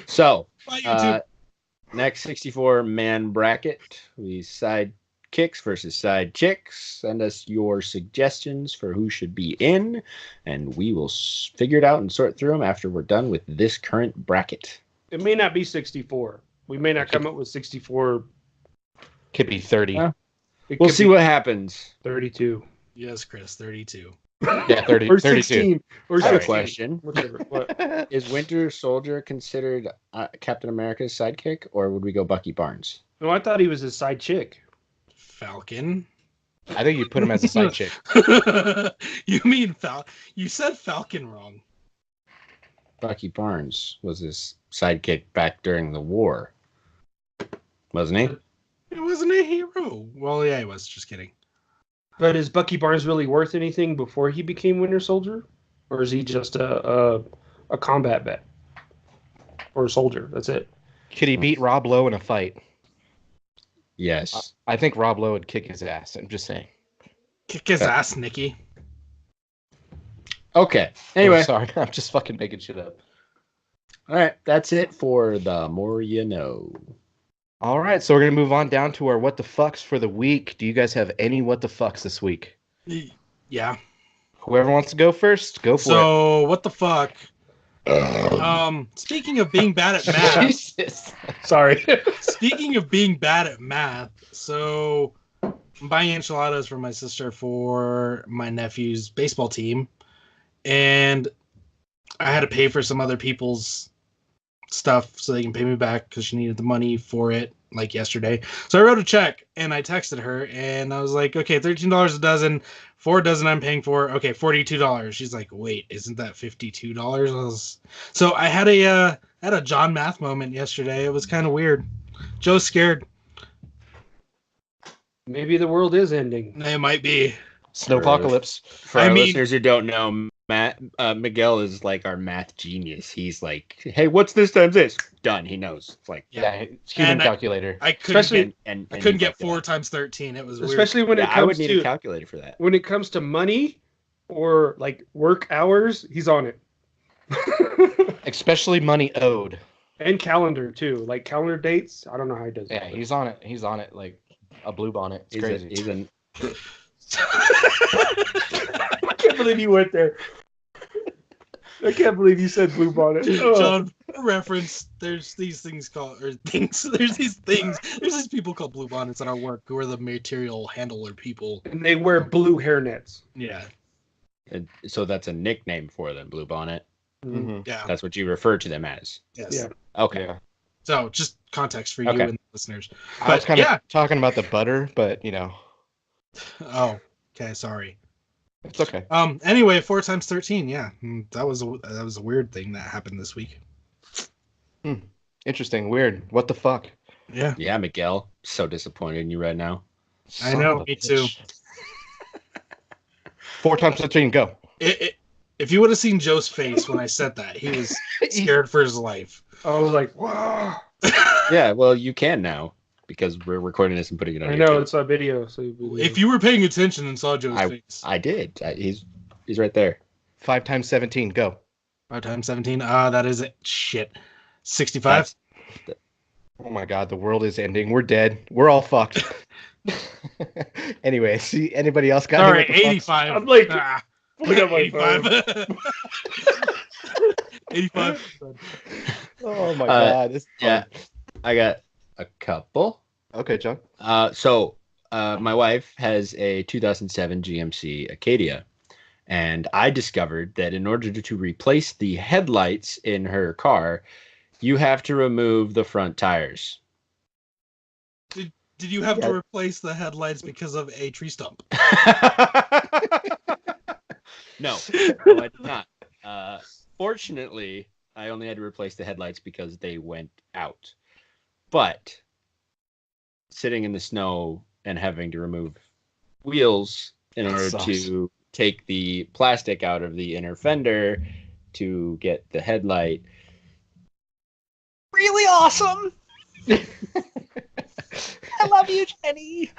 So, Bye, YouTube. next 64-man bracket, we side kicks versus side chicks. Send us your suggestions for who should be in, and we will figure it out and sort through them after we're done with this current bracket. It may not be 64. We may not come up with 64. Could be 30. Well, It We'll could see be what happens. 32. Yes, Chris. 32. Yeah, 30. Or 32. 16. Or I have a 16. question. Whichever. What? Is Winter Soldier considered Captain America's sidekick, or would we go Bucky Barnes? No, I thought he was his side chick. Falcon. I think you put him as a side chick. You mean You said Falcon wrong. Bucky Barnes was his sidekick back during the war, wasn't he? It wasn't a hero. Well, yeah, he was. Just kidding. But is Bucky Barnes really worth anything before he became Winter Soldier? Or is he just a combat vet? Or a soldier? That's it. Could he beat Rob Lowe in a fight? Yes. I think Rob Lowe would kick his ass. I'm just saying. Kick his ass, Nikki. Okay. Anyway, Oh, sorry. I'm just fucking making shit up. all right. That's it for the more you know. All right, so we're going to move on down to our what the fucks for the week. Do you guys have any what the fucks this week? Yeah. Whoever wants to go first, go for So, what the fuck? Speaking of being bad at it. math, Jesus. Sorry. speaking of being bad at math, so I'm buying enchiladas for my sister for my nephew's baseball team, and I had to pay for some other people's stuff so they can pay me back because she needed the money for it like yesterday. So I wrote a check and I texted her and I was like, okay, $13 a dozen, 4 dozen I'm paying for. Okay, $42. She's like, wait, isn't that $52? So I had a John Math moment yesterday. It was kind of weird. Joe's scared. Maybe the world is ending. It might be. Snowpocalypse. For I our mean- listeners who don't know, Miguel is like our math genius. He's like, hey, what's this times this? Done. He knows. It's like, Yeah, it's human And calculator. I couldn't Especially- get, and I couldn't he's get like 4 that. times 13. It was weird. Especially when Yeah, it I would comes need a to calculator for that. when it comes to money or like work hours, he's on it. Especially money owed. And calendar too, like calendar dates. I don't know how he does Yeah, that. he's on it. He's on it like a blue bonnet. It's crazy. He's an I can't believe you went there. I can't believe you said blue bonnet. Oh. John, for reference, there's these things called, or things, there's these people called blue bonnets at our work who are the material handler people. And they wear blue hairnets. Yeah. so that's a nickname for them, Blue Bonnet. Mhm. Yeah. That's what you refer to them as. Yes. Yeah. Okay. Yeah. So just context for you Okay. and the listeners. I was But kind yeah. of talking about the butter, but Oh, okay. Sorry. it's okay. Anyway, 4 times 13. Yeah. That was a weird thing that happened this week. Interesting. Weird. What the fuck? Yeah. Yeah, Miguel. So disappointed in you right now. I Son know, of a me too. bitch. 4 times 13, go. If you would have seen Joe's face when I said that, he was scared for his life. I was like, wow. Yeah, well, you can now because we're recording this and putting it on I YouTube. know it's a video, so If you were paying attention and saw Joe's face. I did. He's right there. 5 times 17, go. 5 times 17. That is it. Shit. 65. Oh my god, the world is ending. We're dead. We're all fucked. Anyway, see anybody else got All any right, what the fuck? 85. I'm like, Look at my phone. 85. Oh my god. This is Yeah, fun. I got a couple. Okay, John. So my wife has a 2007 GMC Acadia, and I discovered that in order to replace the headlights in her car, you have to remove the front tires. Did you have to replace the headlights because of a tree stump? No, I did not. Fortunately, I only had to replace the headlights because they went out. But sitting in the snow and having to remove wheels in order sucks. to take the plastic out of the inner fender to get the headlight. Really awesome. I love you, Jenny.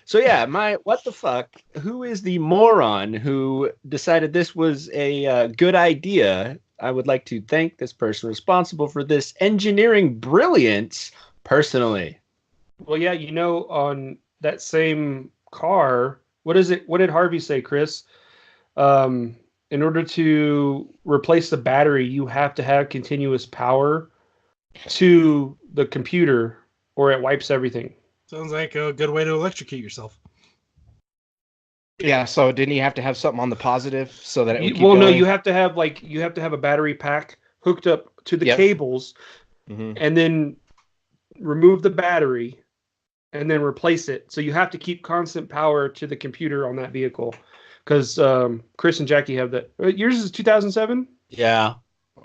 So yeah, what the fuck? Who is the moron who decided this was a good idea? I would like to thank this person responsible for this engineering brilliance personally. well, yeah, on that same car, what is it? What did Harvey say, Chris? In order to replace the battery, you have to have continuous power to the computer, or it wipes everything. Sounds like a good way to electrocute yourself. Yeah, so didn't you have to have something on the positive so that it would keep Well, no, going? you have to have a battery pack hooked up to the Yep. cables, Mhm. and then remove the battery, and then replace it. So you have to keep constant power to the computer on that vehicle, because Chris and Jackie have that. Yours is 2007. Yeah.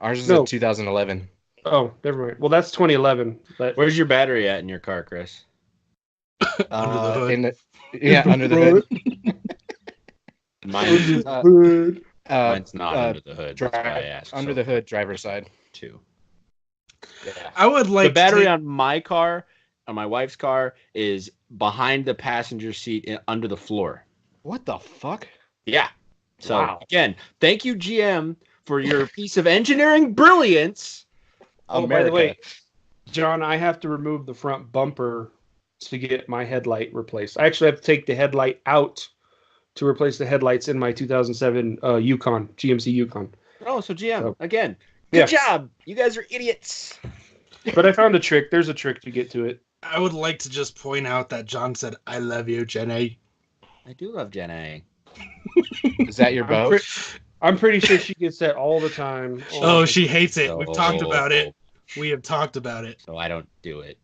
Ours is No. a 2011. Oh, never mind. Well, that's 2011. But Where's your battery at in your car, Chris? Under the hood. Under the hood. Mine's not under the hood. That's why I asked. Under So, the hood, driver's side. too. Yeah. I would like The battery to take, on my car, on my wife's car, is behind the passenger seat under the floor. What the fuck? Yeah. So Wow. again, thank you, GM, for your piece of engineering brilliance. oh, by the way, John, I have to remove the front bumper to get my headlight replaced. I actually have to take the headlight out to replace the headlights in my 2007 Yukon, GMC Yukon. Oh, so GM, So- again, Yeah. good job. You guys are idiots. But I found a trick. There's a trick to get to it. I would like to just point out that John said, "I love you, Jenny." I do love Jenny. Is that your boat? I'm pretty sure she gets that all the time. Oh, she hates it. So- We've talked about it. We have talked about it. So I don't do it.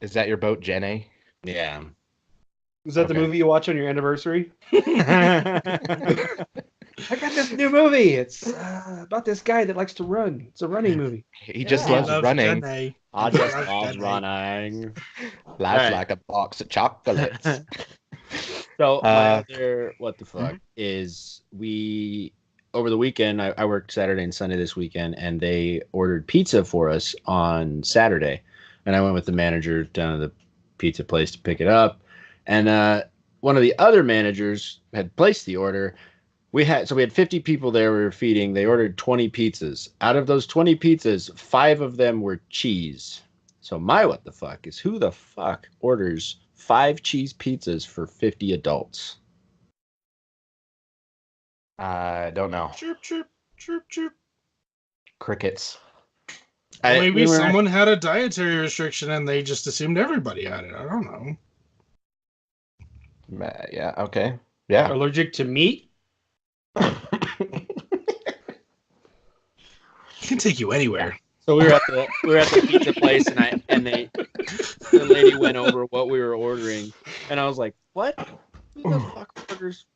Is that your boat, Jenny? Yeah. Is that the Okay. movie you watch on your anniversary? yeah. I got this new movie. It's about this guy that likes to run. It's a running movie. He just Yeah. loves Loves running. Jenny. I just Love love Jenny. running. Life Right. like a box of chocolates. So my other what the fuck is over the weekend, I worked Saturday and Sunday this weekend, and they ordered pizza for us on Saturday. And I went with the manager down to the pizza place to pick it up. And one of the other managers had placed the order. We had 50 people there we were feeding. They ordered 20 pizzas. Out of those 20 pizzas, 5 of them were cheese. So my what the fuck is who the fuck orders 5 cheese pizzas for 50 adults? I don't know. Chirp, chirp, chirp, chirp. Crickets. Maybe someone had a dietary restriction and they just assumed everybody had it. I don't know. Yeah, okay. Yeah. Allergic to meat? Can take you anywhere. So we were at the pizza place, and the lady went over what we were ordering, and I was like, "What? Who the fuck orders?"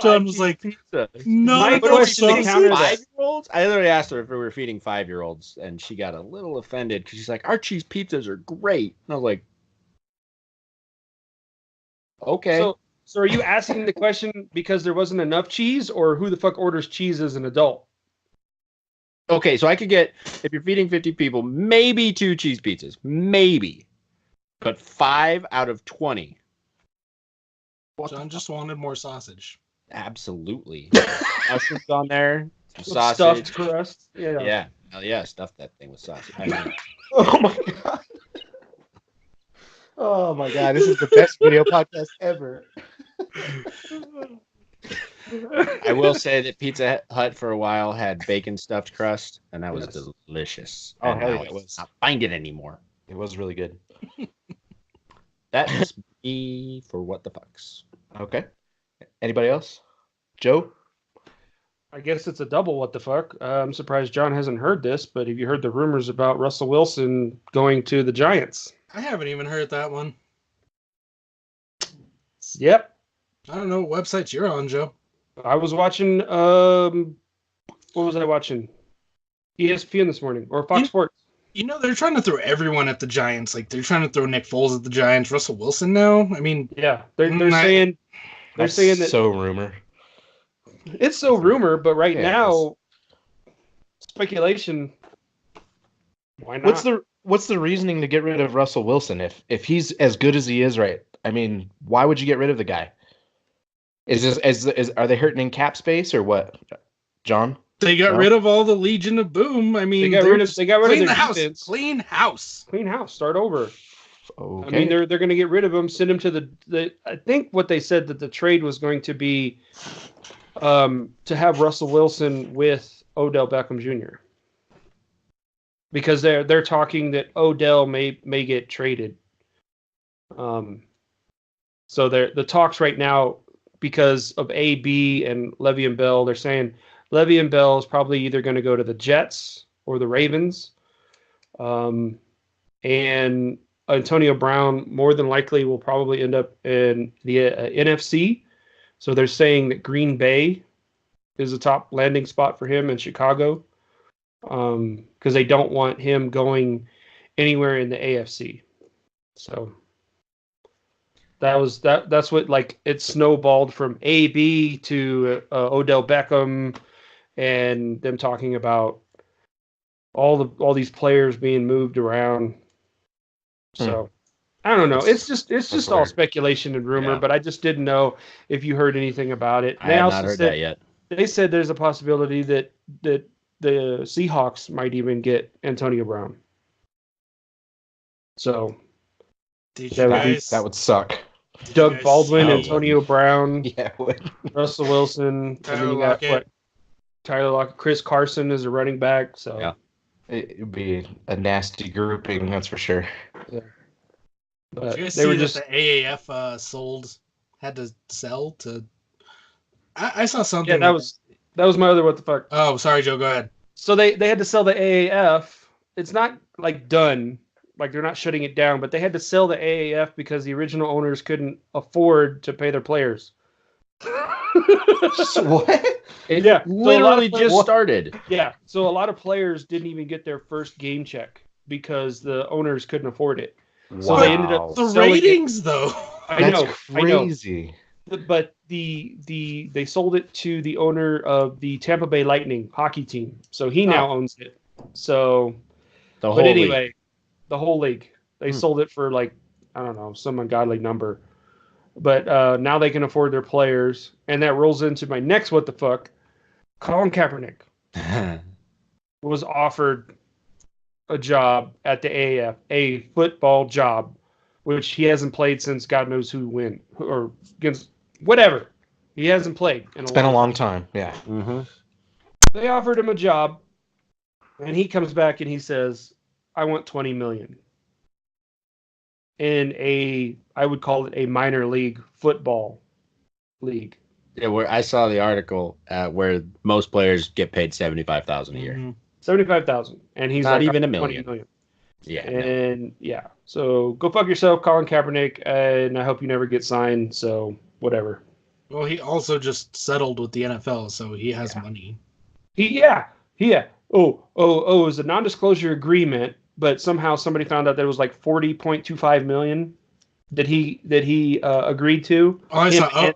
John was like, pizza? "No, My no question to counter that. 5-year-olds." I literally asked her if we were feeding 5-year-olds, and she got a little offended because she's like, "Our cheese pizzas are great," and I was like, "Okay." So are you asking the question because there wasn't enough cheese, or who the fuck orders cheese as an adult? Okay, so I could get, if you're feeding 50 people, maybe 2 cheese pizzas. Maybe. But 5 out of 20. John just wanted more sausage. Absolutely. Mushrooms on there. Some sausage. Stuffed crust. Yeah. Yeah. Hell yeah, stuff that thing with sausage. I mean, Oh my god. Oh my god, this is the best video podcast ever. I will say that Pizza Hut for a while had bacon stuffed crust, and that was delicious. Oh, and hell now yeah, it was. I can't find it anymore. It was really good. That is me for what the fucks. Okay. Anybody else? Joe? I guess it's a double what the fuck. I'm surprised John hasn't heard this, but have you heard the rumors about Russell Wilson going to the Giants? I haven't even heard that one. Yep. I don't know what websites you're on, Joe. I was watching, what was I watching? ESPN this morning, or Fox Sports. You know, they're trying to throw everyone at the Giants. Like, they're trying to throw Nick Foles at the Giants, Russell Wilson now. I mean... Yeah, they're saying that... so rumor. It's so rumor, but now, speculation, why not? What's the reasoning to get rid of Russell Wilson if he's as good as he is, right? I mean, why would you get rid of the guy? Are they hurting in cap space or what, John? They got rid of all the Legion of Boom. I mean, they got rid of their house. Defense. Clean house. Start over. Okay. I mean, they're going to get rid of him, send him to the. I think what they said that the trade was going to be, to have Russell Wilson with Odell Beckham Jr. Because they're talking that Odell may get traded. So the talks right now, because of AB and Le'Veon Bell, they're saying Le'Veon Bell is probably either going to go to the Jets or the Ravens. And Antonio Brown more than likely will probably end up in the NFC. So they're saying that Green Bay is a top landing spot for him in Chicago, because they don't want him going anywhere in the AFC. So that's what, like, it snowballed from AB to Odell Beckham, and them talking about all these players being moved around. So I don't know. It's just all speculation and rumor, but I just didn't know if you heard anything about it. I have not heard that yet. They said there's a possibility that the Seahawks might even get Antonio Brown. So that would suck. Doug Baldwin, Antonio Brown, Yeah, it would. Russell Wilson, and then you got Tyler Lockett, Chris Carson is a running back. So yeah, it would be a nasty grouping, that's for sure. Yeah. But did you guys see that the AAF had to sell to? I saw something. Yeah, that was my other what the fuck. Oh, sorry, Joe. Go ahead. So they had to sell the AAF. It's not like done. Like, they're not shutting it down, but they had to sell the AAF because the original owners couldn't afford to pay their players. What? Yeah, literally just started. Yeah, so a lot of players didn't even get their first game check because the owners couldn't afford it. Wow. So they ended up the ratings, though. That's crazy. But they sold it to the owner of the Tampa Bay Lightning hockey team, so he now owns it. So, the whole league. They sold it for like, I don't know, some ungodly number. But now they can afford their players, and that rolls into my next what the fuck. Colin Kaepernick was offered a job at the AAF, a football job, which he hasn't played since God knows who when or against whatever. He hasn't played in It's been a long time. Yeah. Mm-hmm. They offered him a job, and he comes back and he says, "I want $20 million in I would call it a minor league football league." Yeah, where I saw the article where most players get paid $75,000 a year. Mm-hmm. 75,000, and he's not like, even a $20 million. Yeah, and yeah. So go fuck yourself, Colin Kaepernick, and I hope you never get signed. So whatever. Well, he also just settled with the NFL, so he has money. Yeah. Oh, it was a non-disclosure agreement, but somehow somebody found out that it was like $40.25 million that he agreed to. Oh,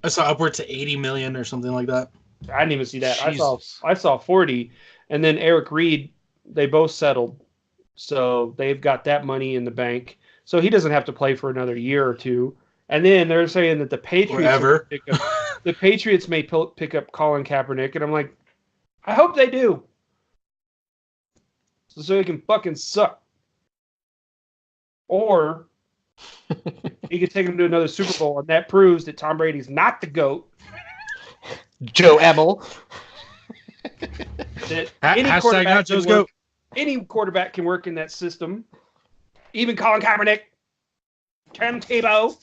I saw upward to 80 million or something like that. I didn't even see that. Jesus. I saw 40, and then Eric Reed. They both settled, so they've got that money in the bank. So he doesn't have to play for another year or two. And then they're saying that the Patriots may pick up Colin Kaepernick, and I'm like, I hope they do, so he can fucking suck. Or he could take him to another Super Bowl, and that proves that Tom Brady's not the GOAT. Joe Ebel. That Hashtag not Joe's GOAT. Any quarterback can work in that system. Even Colin Kaepernick. Tim Tebow.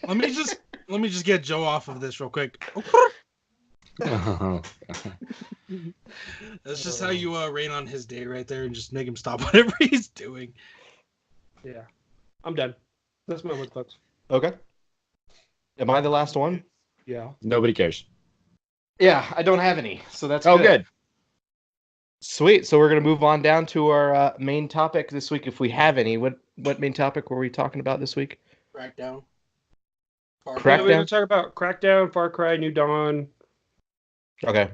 Let me just get Joe off of this real quick. That's just how you rain on his day right there and just make him stop whatever he's doing. Yeah. I'm done. That's my wood folks. Okay. Am I the last one? Yeah. Nobody cares. Yeah, I don't have any, so that's good. Sweet. So we're gonna move on down to our main topic this week, if we have any. What main topic were we talking about this week? Crackdown. Yeah, we're gonna talk about Crackdown, Farcry New Dawn. Okay.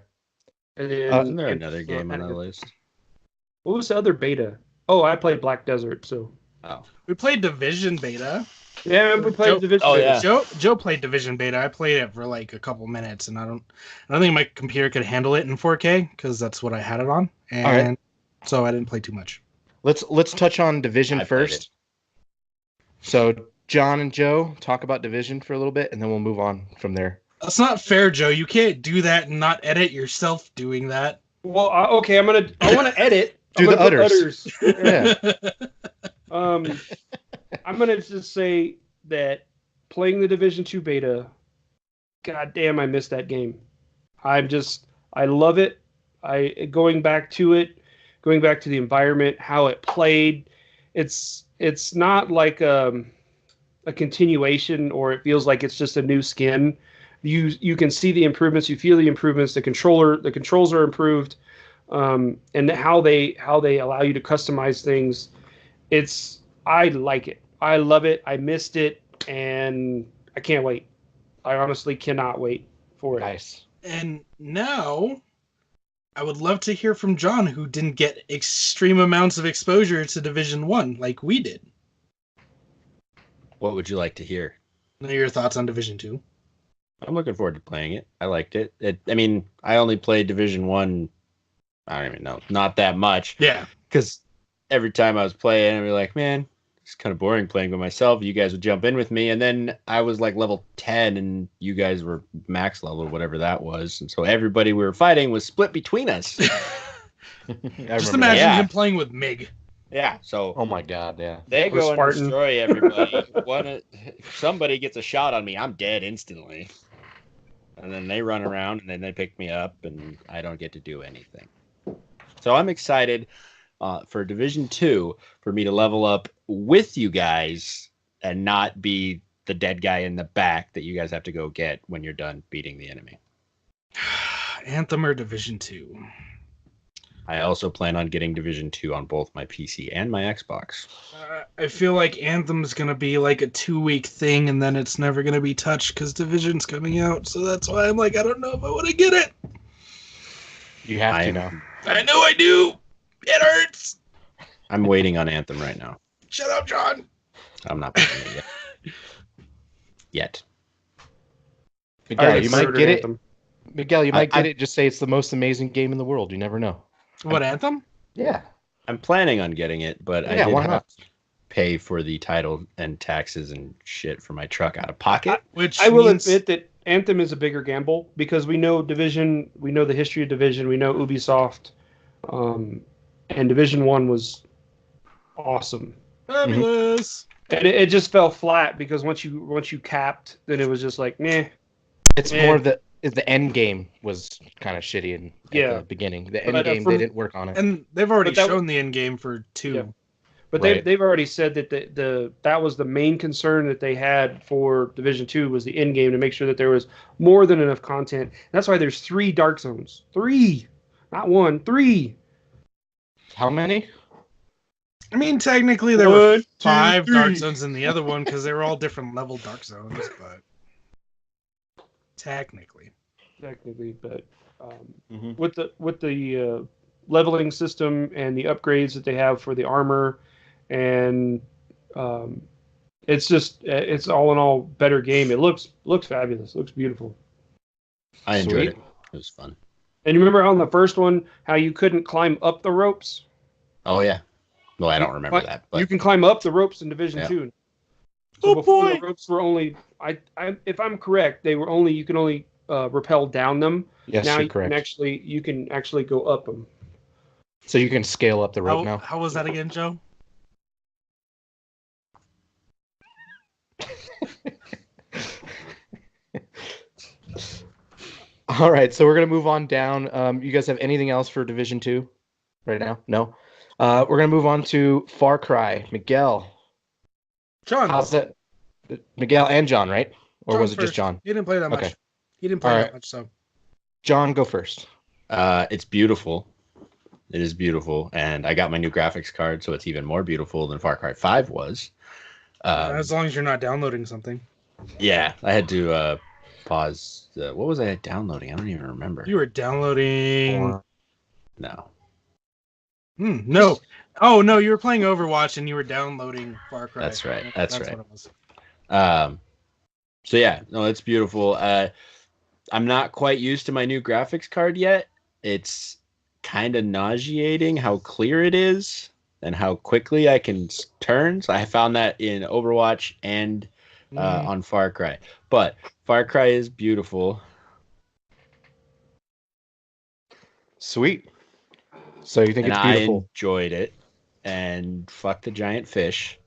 And Isn't there another game on the list? What was the other beta? Oh, I played Black Desert. So. Oh. We played Division Beta. Yeah, we played Division Beta. Yeah. Joe played Division Beta. I played it for like a couple minutes, and I don't think my computer could handle it in 4K because that's what I had it on, and so I didn't play too much. Let's touch on Division first. So John and Joe talk about Division for a little bit, and then we'll move on from there. That's not fair, Joe. You can't do that and not edit yourself doing that. Well, okay, I want to edit. Do the utters. Yeah. I'm going to just say that playing the Division 2 beta, god damn, I missed that game. I love it. Going back to the environment, how it played. It's not like a continuation, or it feels like it's just a new skin. You can see the improvements, you feel the improvements. The controls are improved, and how they allow you to customize things. I like it. I love it. I missed it, and I can't wait. I honestly cannot wait for it. Nice. And now, I would love to hear from John, who didn't get extreme amounts of exposure to Division 1 like we did. What would you like to hear? What are your thoughts on Division 2? I'm looking forward to playing it. I liked it. I only played Division 1, I don't even know, not that much. Yeah. Because every time I was playing, I'd be like, man, it's kind of boring playing by myself. You guys would jump in with me, and then I was like level 10, and you guys were max level, whatever that was. And so everybody we were fighting was split between us. Just imagine him playing with Mig. Yeah, so... Oh my god, yeah. They go and destroy everybody. Somebody gets a shot on me, I'm dead instantly. And then they run around, and then they pick me up, and I don't get to do anything. So I'm excited for Division 2 for me to level up with you guys and not be the dead guy in the back that you guys have to go get when you're done beating the enemy. Anthem or Division 2? I also plan on getting Division 2 on both my PC and my Xbox. I feel like Anthem's gonna be like a 2-week thing, and then it's never gonna be touched because Division's coming out. So that's why I'm like, I don't know if I want to get it. You have to now. I know I do. It hurts. I'm waiting on Anthem right now. Shut up, John. I'm not playing it yet. Miguel, you might get Anthem. it. Miguel, you might get it. Just say it's the most amazing game in the world. You never know. What, Anthem? Yeah. I'm planning on getting it, but I did have to pay for the title and taxes and shit for my truck out of pocket. Which I will admit that Anthem is a bigger gamble because we know Division, we know the history of Division, we know Ubisoft, and Division 1 was awesome. Fabulous. And it just fell flat because once you capped, then it was just like, meh. It's more the end game was kind of shitty at the beginning. The end game, they didn't work on it. And they've already shown the end game for 2. Yeah. But they've already said that that was the main concern that they had for Division 2 was the end game, to make sure that there was more than enough content. That's why there's 3 Dark Zones. 3. Not 1, 3. How many? I mean, technically there were 5 Dark Zones in the other one because they were all different level Dark Zones, but technically, but with the leveling system and the upgrades that they have for the armor, and it's all in all better game. It looks fabulous. Looks beautiful. I enjoyed it. It was fun. And you remember on the first one how you couldn't climb up the ropes? Oh yeah. Well, I don't remember that. But you can climb up the ropes in Division 2. So before the ropes were only, if I'm correct, you can only rappel down them. Yes, now you're correct. You can actually go up them. So you can scale up the rope now. How was that again, Joe? All right, so we're gonna move on down. You guys have anything else for Division 2 right now? No. We're gonna move on to Far Cry. Miguel. John. How's that? Miguel and John, right? Or John was it first. just John? He didn't play that much. Okay. He didn't play that much, so. John, go first. It's beautiful. It is beautiful, and I got my new graphics card, so it's even more beautiful than Far Cry 5 was. As long as you're not downloading something. Yeah, I had to pause. What was I downloading? I don't even remember. You were downloading. No. No. Oh no, you were playing Overwatch and you were downloading Far Cry. That's right. That's right. What it was. So yeah, no, it's beautiful. I'm not quite used to my new graphics card yet. It's kind of nauseating how clear it is and how quickly I can turn. So I found that in Overwatch and on Far Cry. But Far Cry is beautiful. Sweet. So you think it's beautiful? I enjoyed it. And fuck the giant fish.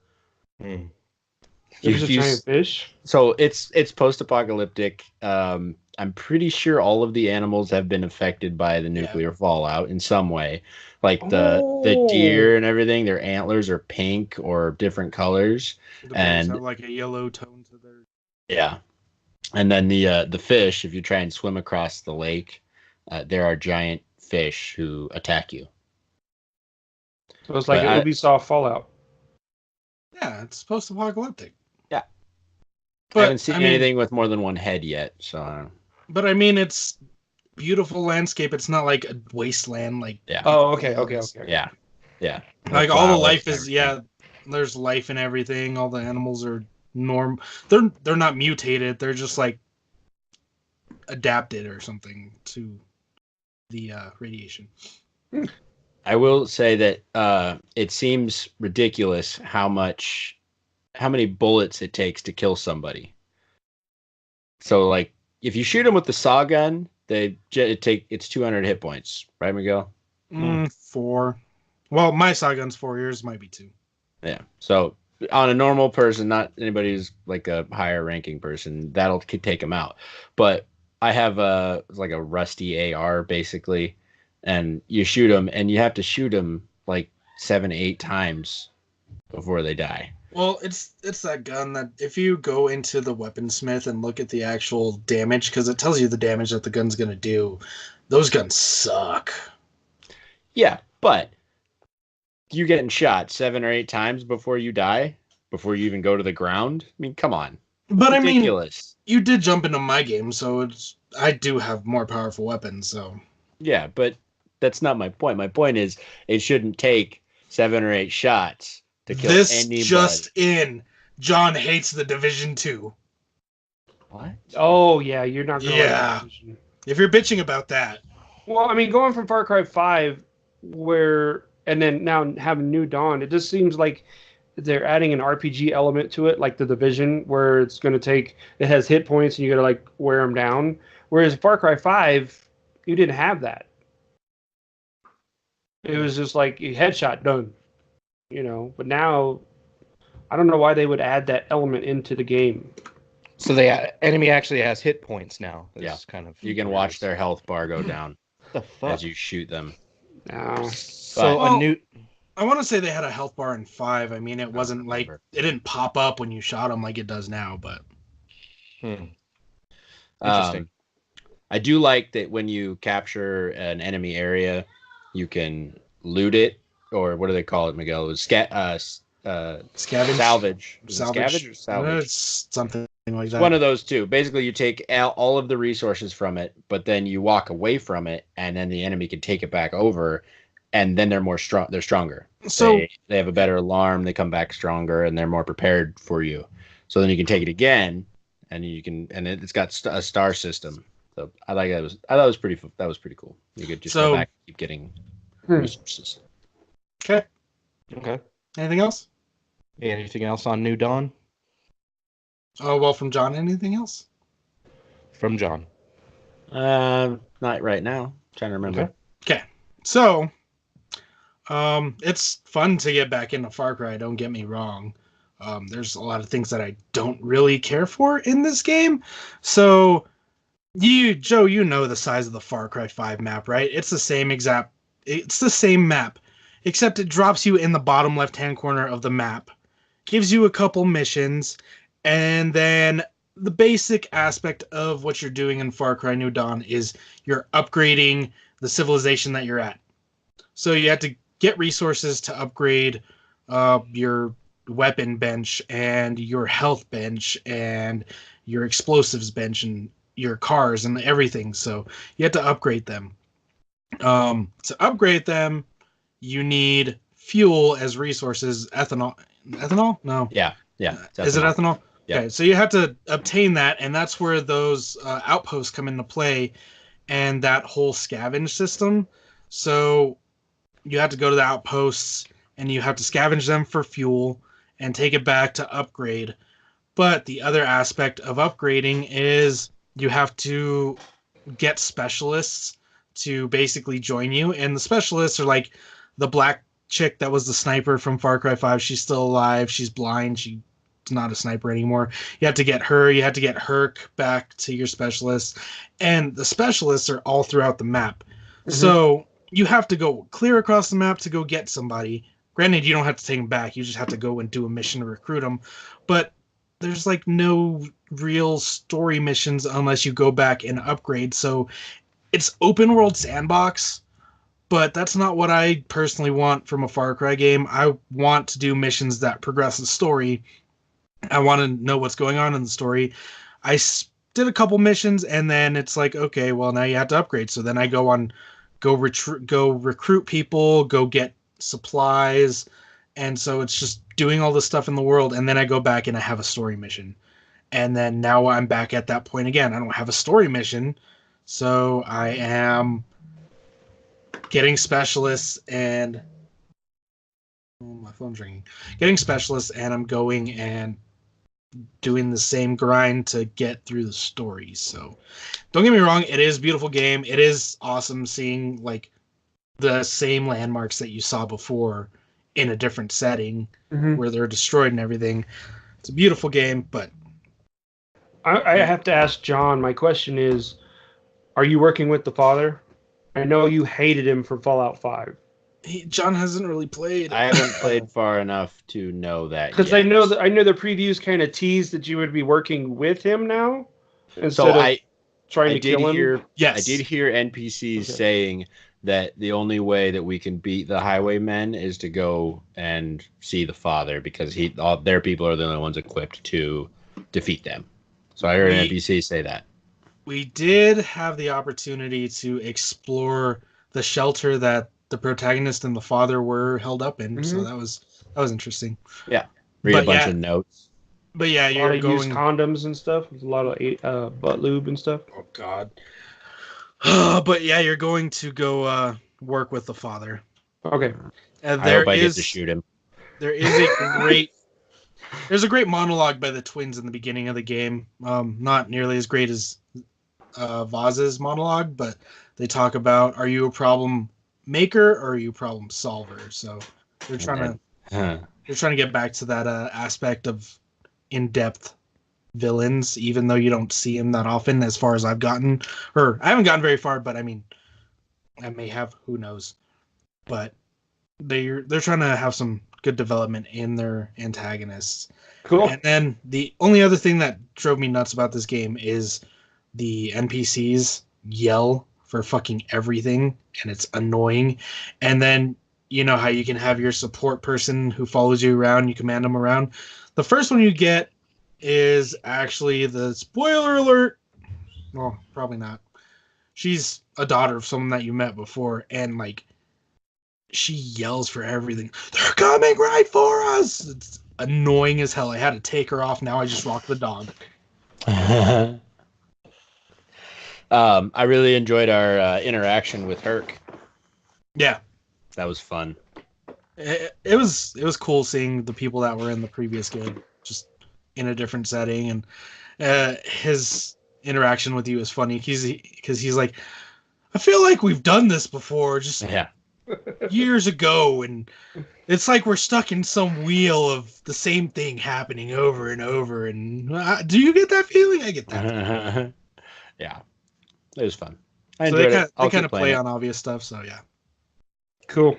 There's a giant fish? So it's post-apocalyptic. I'm pretty sure all of the animals have been affected by the nuclear fallout in some way. Like the deer and everything, their antlers are pink or different colors. The birds have like a yellow tone to their. Yeah. And then the fish, if you try and swim across the lake, there are giant fish who attack you. So it's like an Ubisoft Fallout. Yeah, it's post-apocalyptic. Yeah. But I haven't seen anything with more than one head yet, so. But I mean, it's beautiful landscape. It's not like a wasteland. Like Oh, okay. Yeah. Like all the life is there's life and everything. All the animals are They're not mutated. They're just like adapted or something to the radiation. I will say that it seems ridiculous how many bullets it takes to kill somebody. So like if you shoot them with the saw gun, it's 200 hit points, right, Miguel? 4. Well, my saw gun's 4. Yours might be 2. Yeah. So on a normal person, not anybody who's like a higher ranking person, could take them out. But I have a rusty AR basically, and you shoot them, and you have to shoot them like 7-8 times before they die. Well, it's that gun that if you go into the weaponsmith and look at the actual damage, because it tells you the damage that the gun's gonna do, those guns suck. Yeah, but you getting shot 7 or 8 times before you die, before you even go to the ground. I mean, come on. But Ridiculous. I mean, you did jump into my game, so I do have more powerful weapons. So Yeah, but that's not my point. My point is it shouldn't take 7 or 8 shots to kill this anybody. just in, John hates the Division 2. What? Oh yeah, you're not gonna Yeah. like that. If you're bitching about that, Well, I mean, going from Far Cry 5, and then now having New Dawn, it just seems like they're adding an RPG element to it, like the Division, where it has hit points and you gotta like wear them down. Whereas Far Cry 5, you didn't have that. It was just like headshot done, But now, I don't know why they would add that element into the game. So the enemy actually has hit points now. Yeah. Kind of You can watch their health bar go down the fuck? as you shoot them. So Well, a new. I want to say they had a health bar in 5. I mean, it wasn't like it didn't pop up when you shot them like it does now, but Interesting. I do like that when you capture an enemy area, you can loot it, or what do they call it, Miguel? It was scavenge, salvage. Is it scavenge or salvage? It's something like that. One of those two. Basically, you take all of the resources from it, but then you walk away from it, and then the enemy can take it back over, and then they're stronger. So they have a better alarm. They come back stronger, and they're more prepared for you. So then you can take it again, and it's got a star system. So I like that. I thought that was pretty cool. You could just go back and keep getting resources. Okay. Anything else? Anything else on New Dawn? Oh, well, from John, anything else? From John. Not right now. I'm trying to remember. Okay. So, it's fun to get back into Far Cry, don't get me wrong. There's a lot of things that I don't really care for in this game. So, Joe, you know the size of the Far Cry 5 map, right? It's the same map, except it drops you in the bottom left-hand corner of the map, gives you a couple missions, and then the basic aspect of what you're doing in Far Cry New Dawn is you're upgrading the civilization that you're at. So you have to get resources to upgrade your weapon bench and your health bench and your explosives bench and your cars and everything. So you have to upgrade them. To upgrade them, you need fuel as resources. Ethanol? No. Yeah. Is it ethanol? Yeah. Okay, so you have to obtain that, and that's where those outposts come into play, and that whole scavenge system. So you have to go to the outposts, and you have to scavenge them for fuel and take it back to upgrade. But the other aspect of upgrading is you have to get specialists to basically join you, and the specialists are like the black chick that was the sniper from Far Cry 5. She's still alive. She's blind. She's not a sniper anymore. You have to get her. You have to get Herc back to your specialists, and the specialists are all throughout the map. Mm-hmm. So you have to go clear across the map to go get somebody. Granted, you don't have to take them back. You just have to go and do a mission to recruit them. But there's like no real story missions unless you go back and upgrade. So it's open world sandbox, but that's not what I personally want from a Far Cry game. I want to do missions that progress the story. I want to know what's going on in the story. I did a couple missions, and then it's like, okay, well, now you have to upgrade. So then I go recruit people, go get supplies, and so it's just doing all this stuff in the world, and then I go back and I have a story mission. And then now I'm back at that point again. I don't have a story mission, so I am getting specialists and my phone's ringing. Getting specialists, and I'm going and doing the same grind to get through the story. So don't get me wrong, it is a beautiful game. It is awesome seeing like the same landmarks that you saw before in a different setting where they're destroyed and everything. It's a beautiful game, but I have to ask John, my question is, are you working with the father? I know you hated him for Fallout 5. John hasn't really played. I haven't played far enough to know that. Because I know the previews kind of teased that you would be working with him now instead of trying to kill him. Yes, I did hear NPCs saying that the only way that we can beat the highwaymen is to go and see the father, because all their people are the only ones equipped to defeat them. So I heard an NPC say that. We did have the opportunity to explore the shelter that the protagonist and the father were held up in, so that was interesting. Yeah, read a bunch of notes. But yeah, you're going use condoms and stuff. There's a lot of butt lube and stuff. Oh God. But yeah, you're going to go work with the father. Okay. And I hope I get to shoot him. There is there's a great monologue by the twins in the beginning of the game. Not nearly as great as Vaz's monologue, but they talk about, are you a problem maker or are you a problem solver? So they're trying to get back to that aspect of in-depth villains, even though you don't see them that often, as far as I've gotten. Or I haven't gotten very far, but I mean, I may have, who knows. But they're trying to have some good development in their antagonists. Cool. And then the only other thing that drove me nuts about this game is the NPCs yell for fucking everything, and it's annoying. And then, you know how you can have your support person who follows you around, you command them around. The first one you get is actually the spoiler alert. Well, probably not. She's a daughter of someone that you met before, and like, she yells for everything. They're coming right for us. It's annoying as hell. I had to take her off. Now I just walk the dog. I really enjoyed our interaction with Herc. Yeah, that was fun. It was cool seeing the people that were in the previous game just in a different setting, and his interaction with you is funny because he's like, I feel like we've done this before, just years ago, and it's like we're stuck in some wheel of the same thing happening over and over. And do you get that feeling? I get that. Yeah, it was fun. I so enjoyed they it. They kind of play on obvious stuff. So yeah, cool.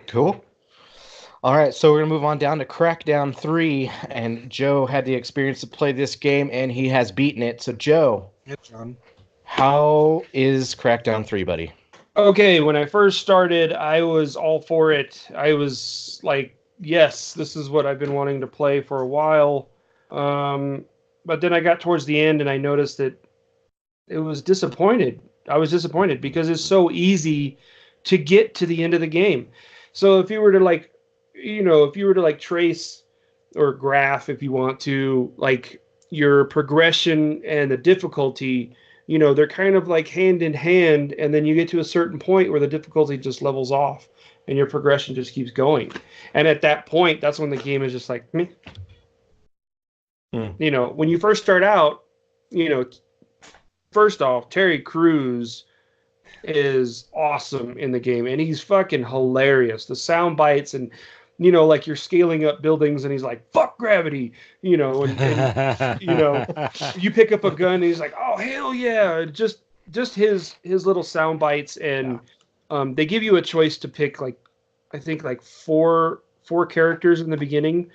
All right, so we're gonna move on down to Crackdown 3, and Joe had the experience to play this game, and he has beaten it. So Joe, John, how is Crackdown 3, buddy? Okay, when I first started, I was all for it. I was like, yes, this is what I've been wanting to play for a while. But then I got towards the end and I noticed that I was disappointed because it's so easy to get to the end of the game. So if you were to trace or graph, if you want to, like your progression and the difficulty, they're kind of like hand in hand, and then you get to a certain point where the difficulty just levels off and your progression just keeps going. And at that point, that's when the game is just like, meh. When you first start out, first off, Terry Crews is awesome in the game, and he's fucking hilarious. The sound bites and like you're scaling up buildings and he's like, fuck gravity, and you pick up a gun and he's like, oh, hell yeah. Just his little sound bites. And they give you a choice to pick, like, I think like four characters in the beginning,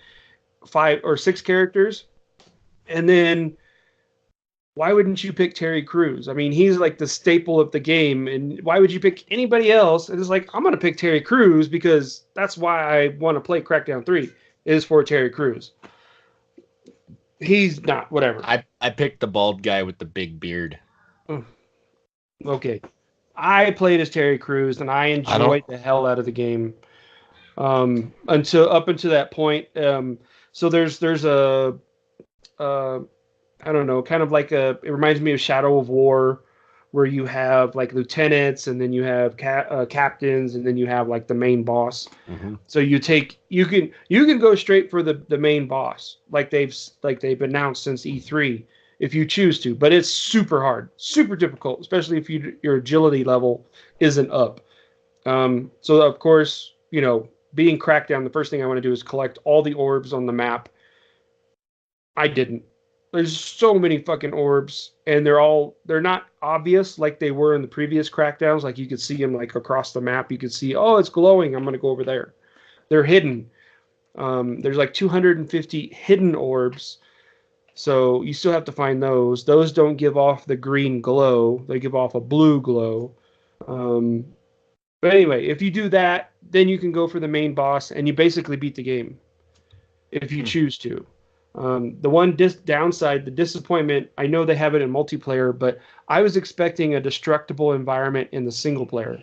5 or 6 characters. And then why wouldn't you pick Terry Crews? I mean, he's like the staple of the game, and why would you pick anybody else? And it's like, I'm going to pick Terry Crews because that's why I want to play Crackdown 3, is for Terry Crews. He's not, whatever. I picked the bald guy with the big beard. Okay. I played as Terry Crews, and I enjoyed the hell out of the game until that point. So there's a... I don't know, kind of like it reminds me of Shadow of War, where you have like lieutenants, and then you have captains, and then you have like the main boss. Mm-hmm. So you can go straight for the main boss, like they've announced since E3, if you choose to. But it's super hard, super difficult, especially if your agility level isn't up. So of course, being Crackdown, the first thing I want to do is collect all the orbs on the map. I didn't. There's so many fucking orbs, and they're not obvious like they were in the previous Crackdowns. Like you could see them like across the map. You could see, oh, it's glowing, I'm going to go over there. They're hidden. There's like 250 hidden orbs. So you still have to find those. Those don't give off the green glow. They give off a blue glow. But anyway, if you do that, then you can go for the main boss, and you basically beat the game if you choose to. The one downside, the disappointment, I know they have it in multiplayer, but I was expecting a destructible environment in the single player.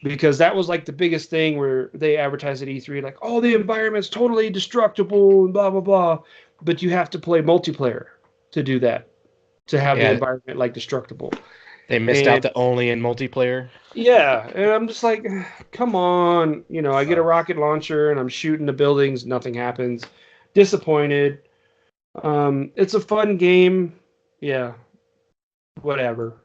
Because that was like the biggest thing where they advertised at E3, like, oh, the environment's totally destructible and blah, blah, blah. But you have to play multiplayer to do that, to have the environment like destructible. They missed out the only in multiplayer. Yeah, and I'm just like, come on. You know, I get a rocket launcher and I'm shooting the buildings, nothing happens. Disappointed. It's a fun game. Yeah, whatever.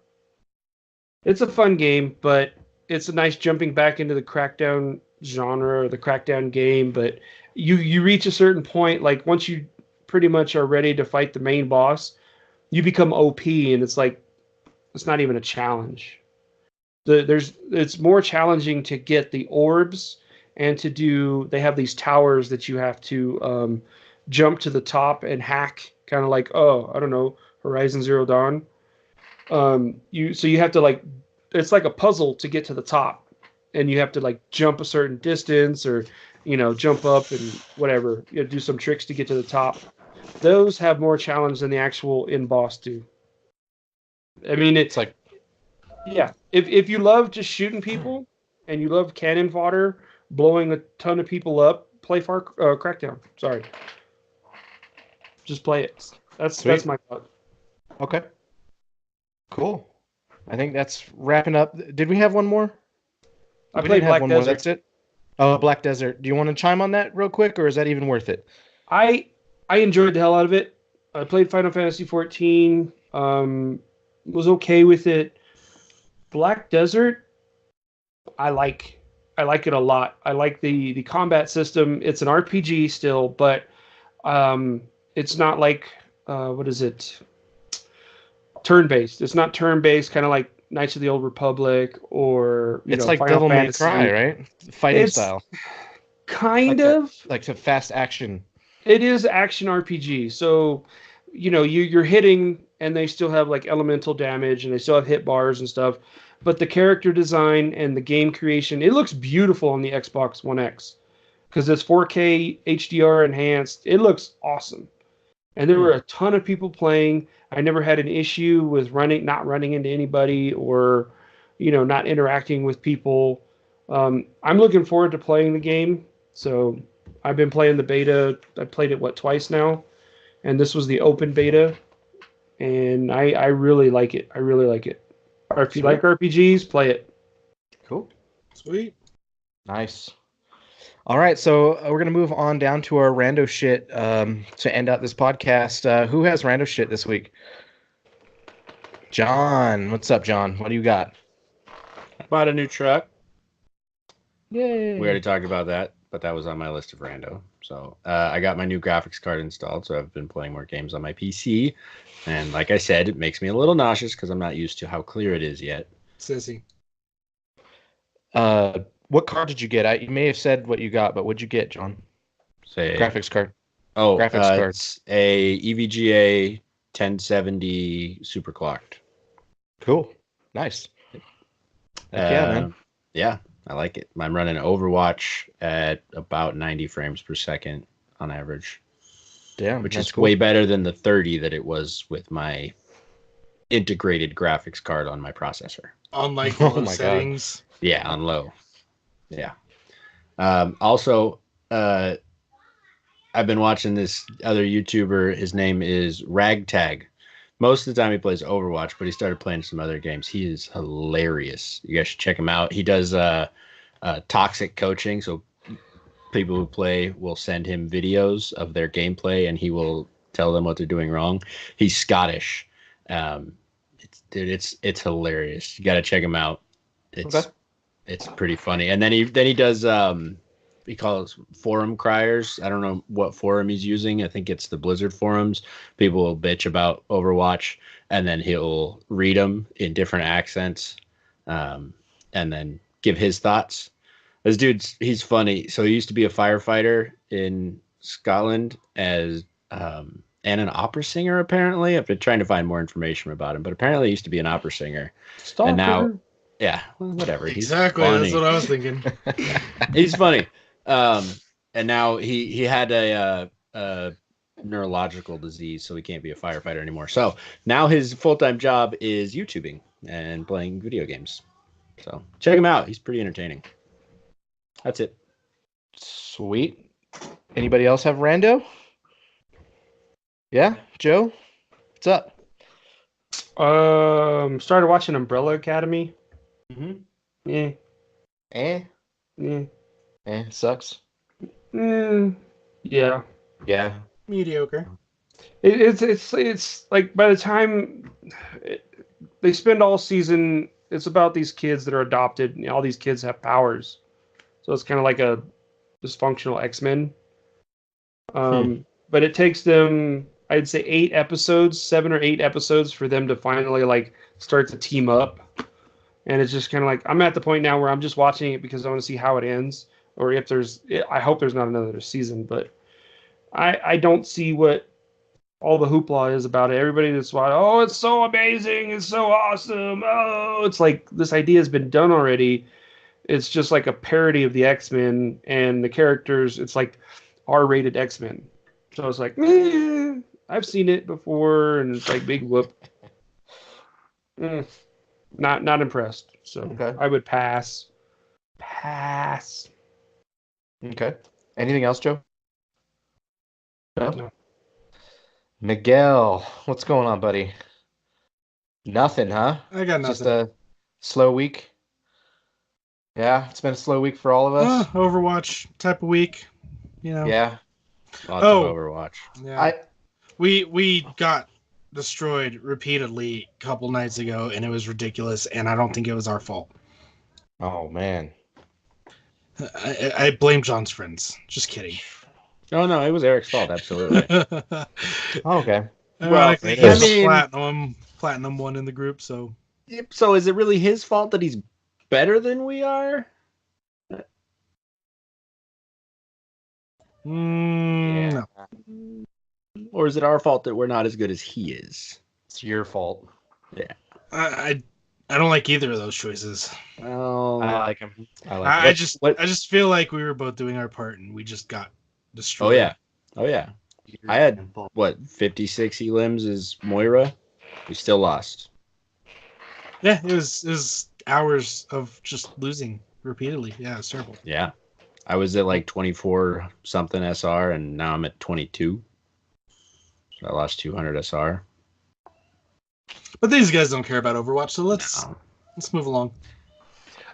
It's a fun game, but it's a nice jumping back into the Crackdown genre or the Crackdown game. But you reach a certain point, like once you pretty much are ready to fight the main boss, you become OP, and it's like it's not even a challenge. It's more challenging to get the orbs and to do. They have these towers that you have to jump to the top and hack, kind of like I don't know, Horizon Zero Dawn. You have to like. It's like a puzzle to get to the top, and you have to like jump a certain distance or, jump up and whatever, do some tricks to get to the top. Those have more challenge than the actual in boss do. I mean, it's like, yeah, if you love just shooting people and you love cannon fodder, blowing a ton of people up, play Crackdown. Sorry. Just play it. That's my thought. Okay. Cool. I think that's wrapping up. Did we have one more? I played Black Desert. That's it? Oh, Black Desert. Do you want to chime on that real quick, or is that even worth it? I enjoyed the hell out of it. I played Final Fantasy XIV. Was okay with it. Black Desert, I like it a lot. I like the combat system. It's an RPG still, but it's not like what is it? Turn-based. It's not turn-based, kind of like Knights of the Old Republic or it's like Final Devil May Fantasy. Cry, right? Fighting style. Kind of like the fast action. It is action RPG. So, you're hitting, and they still have like elemental damage, and they still have hit bars and stuff. But the character design and the game creation, it looks beautiful on the Xbox One X because it's 4K HDR enhanced. It looks awesome. And there were a ton of people playing. I never had an issue with not running into anybody or, not interacting with people. I'm looking forward to playing the game. So I've been playing the beta. I played it, twice now? And this was the open beta. And I really like it. I really like it. Or if you like RPGs, play it. Cool. Sweet. Nice. All right, so we're going to move on down to our rando shit to end out this podcast. Who has rando shit this week? John. What's up, John? What do you got? I bought a new truck. Yay. We already talked about that, but that was on my list of rando. So I got my new graphics card installed, so I've been playing more games on my PC. And like I said, it makes me a little nauseous because I'm not used to how clear it is yet. Sissy. What card did you get? You may have said what you got, but what'd you get, John? Graphics card. Oh, graphics card. It's a EVGA 1070 superclocked. Cool. Nice. Yeah, man. Yeah, I like it. I'm running Overwatch at about 90 frames per second on average. Damn, which is cool. Way better than the 30 that it was with my integrated graphics card on my processor. On like low settings. God. Yeah, on low. Yeah. Also, I've been watching this other YouTuber. His name is Ragtag. Most of the time he plays Overwatch, but he started playing some other games. He is hilarious. You guys should check him out. He does toxic coaching. So people who play will send him videos of their gameplay, and he will tell them what they're doing wrong. He's Scottish. It's hilarious. You got to check him out. It's pretty funny. And then he does he calls forum criers. I don't know what forum he's using. I think it's the Blizzard forums. People will bitch about Overwatch, and then he'll read them in different accents, and then give his thoughts. This dude's he's funny. So he used to be a firefighter in Scotland and an opera singer. Apparently, I've been trying to find more information about him, but apparently he used to be an opera singer. Stalker. And now Yeah, well, whatever. Exactly. He's funny. That's what I was thinking. He's funny. And now he had a neurological disease, so he can't be a firefighter anymore. So now his full-time job is YouTubing and playing video games. So check him out. He's pretty entertaining. That's it. Sweet. Anybody else have rando? Yeah, Joe? What's up? Started watching Umbrella Academy. Mm-hmm. Yeah. Sucks. Yeah. Yeah. Mediocre. It's like by the time they spend all season, it's about these kids that are adopted. And all these kids have powers, so it's kind of like a dysfunctional X-Men. But it takes them, I'd say, 7 or 8 episodes for them to finally like start to team up. And it's just kind of like, I'm at the point now where I'm just watching it because I want to see how it ends, or if I hope there's not another season, but I don't see what all the hoopla is about it. Everybody that's watching, oh, it's so amazing, it's so awesome. Oh, it's like this idea has been done already. It's just like a parody of the X-Men, and the characters, it's like R-rated X-Men. So it's like, I've seen it before, and it's like big whoop. Not impressed. So Okay. I would pass. Okay. Anything else, Joe? No. Miguel, what's going on, buddy? Nothing, huh? I got nothing. Just a slow week. Yeah, it's been a slow week for all of us. Overwatch type of week, you know. Yeah. Lots of Overwatch. Yeah. We got destroyed repeatedly a couple nights ago, and it was ridiculous, and I don't think it was our fault. Oh, man. I blame John's friends. Just kidding. Oh, no, it was Eric's fault, absolutely. Okay. Well, it he's is. platinum one in the group, so. So is it really his fault that he's better than we are? No. Or is it our fault that we're not as good as he is? It's your fault. Yeah. I don't like either of those choices. Oh, I like him. I just feel like we were both doing our part, and we just got destroyed. Oh yeah. I had 56 elims as Moira. We still lost. Yeah, it was hours of just losing repeatedly. Yeah, it's terrible. Yeah. I was at like 24 something SR, and now I'm at 22. So I lost 200 SR. But these guys don't care about Overwatch, so let's move along.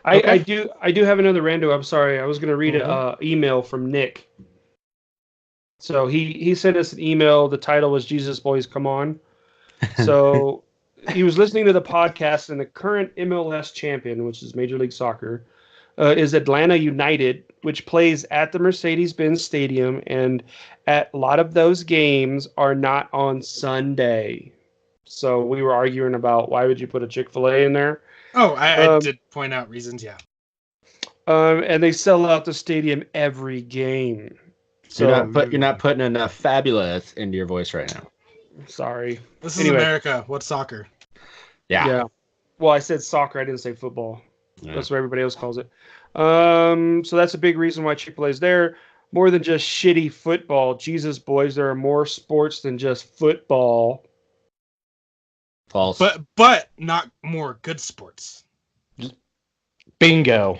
I do have another rando. I'm sorry. I was going to read an email from Nick. So he sent us an email. The title was Jesus Boys Come On. So he was listening to the podcast, and the current MLS champion, which is Major League Soccer, is Atlanta United, which plays at the Mercedes-Benz Stadium, and a lot of those games are not on Sunday. So we were arguing about why would you put a Chick-fil-A in there? Oh, I did point out reasons, yeah. And they sell out the stadium every game. So you're not putting enough fabulous into your voice right now. Sorry. This is America. What's soccer? Yeah. Well, I said soccer. I didn't say football. Yeah. That's what everybody else calls it. So that's a big reason why Chick-fil-A is there. More than just shitty football. Jesus, boys, there are more sports than just football. False. But not more good sports. Bingo.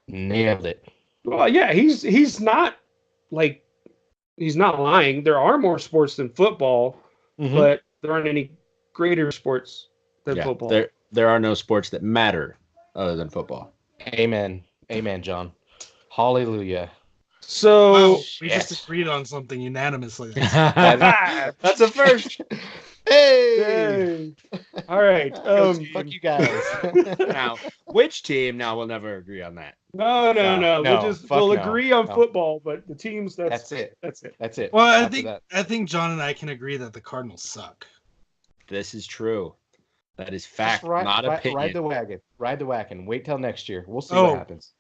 Nailed it. Well, yeah, he's not lying. There are more sports than football, but there aren't any greater sports than football. There are no sports that matter other than football. Amen. Amen, John. Hallelujah. So wow, we just agreed on something unanimously. That's a first. Hey! All right. Fuck you guys. Now, which team? Now we'll never agree on that. No. We'll agree on No. football, but the teams. That's it. That's it. Well, I think John and I can agree that the Cardinals suck. This is true. That is fact, Just not opinion. Ride the wagon. Wait till next year. We'll see what happens.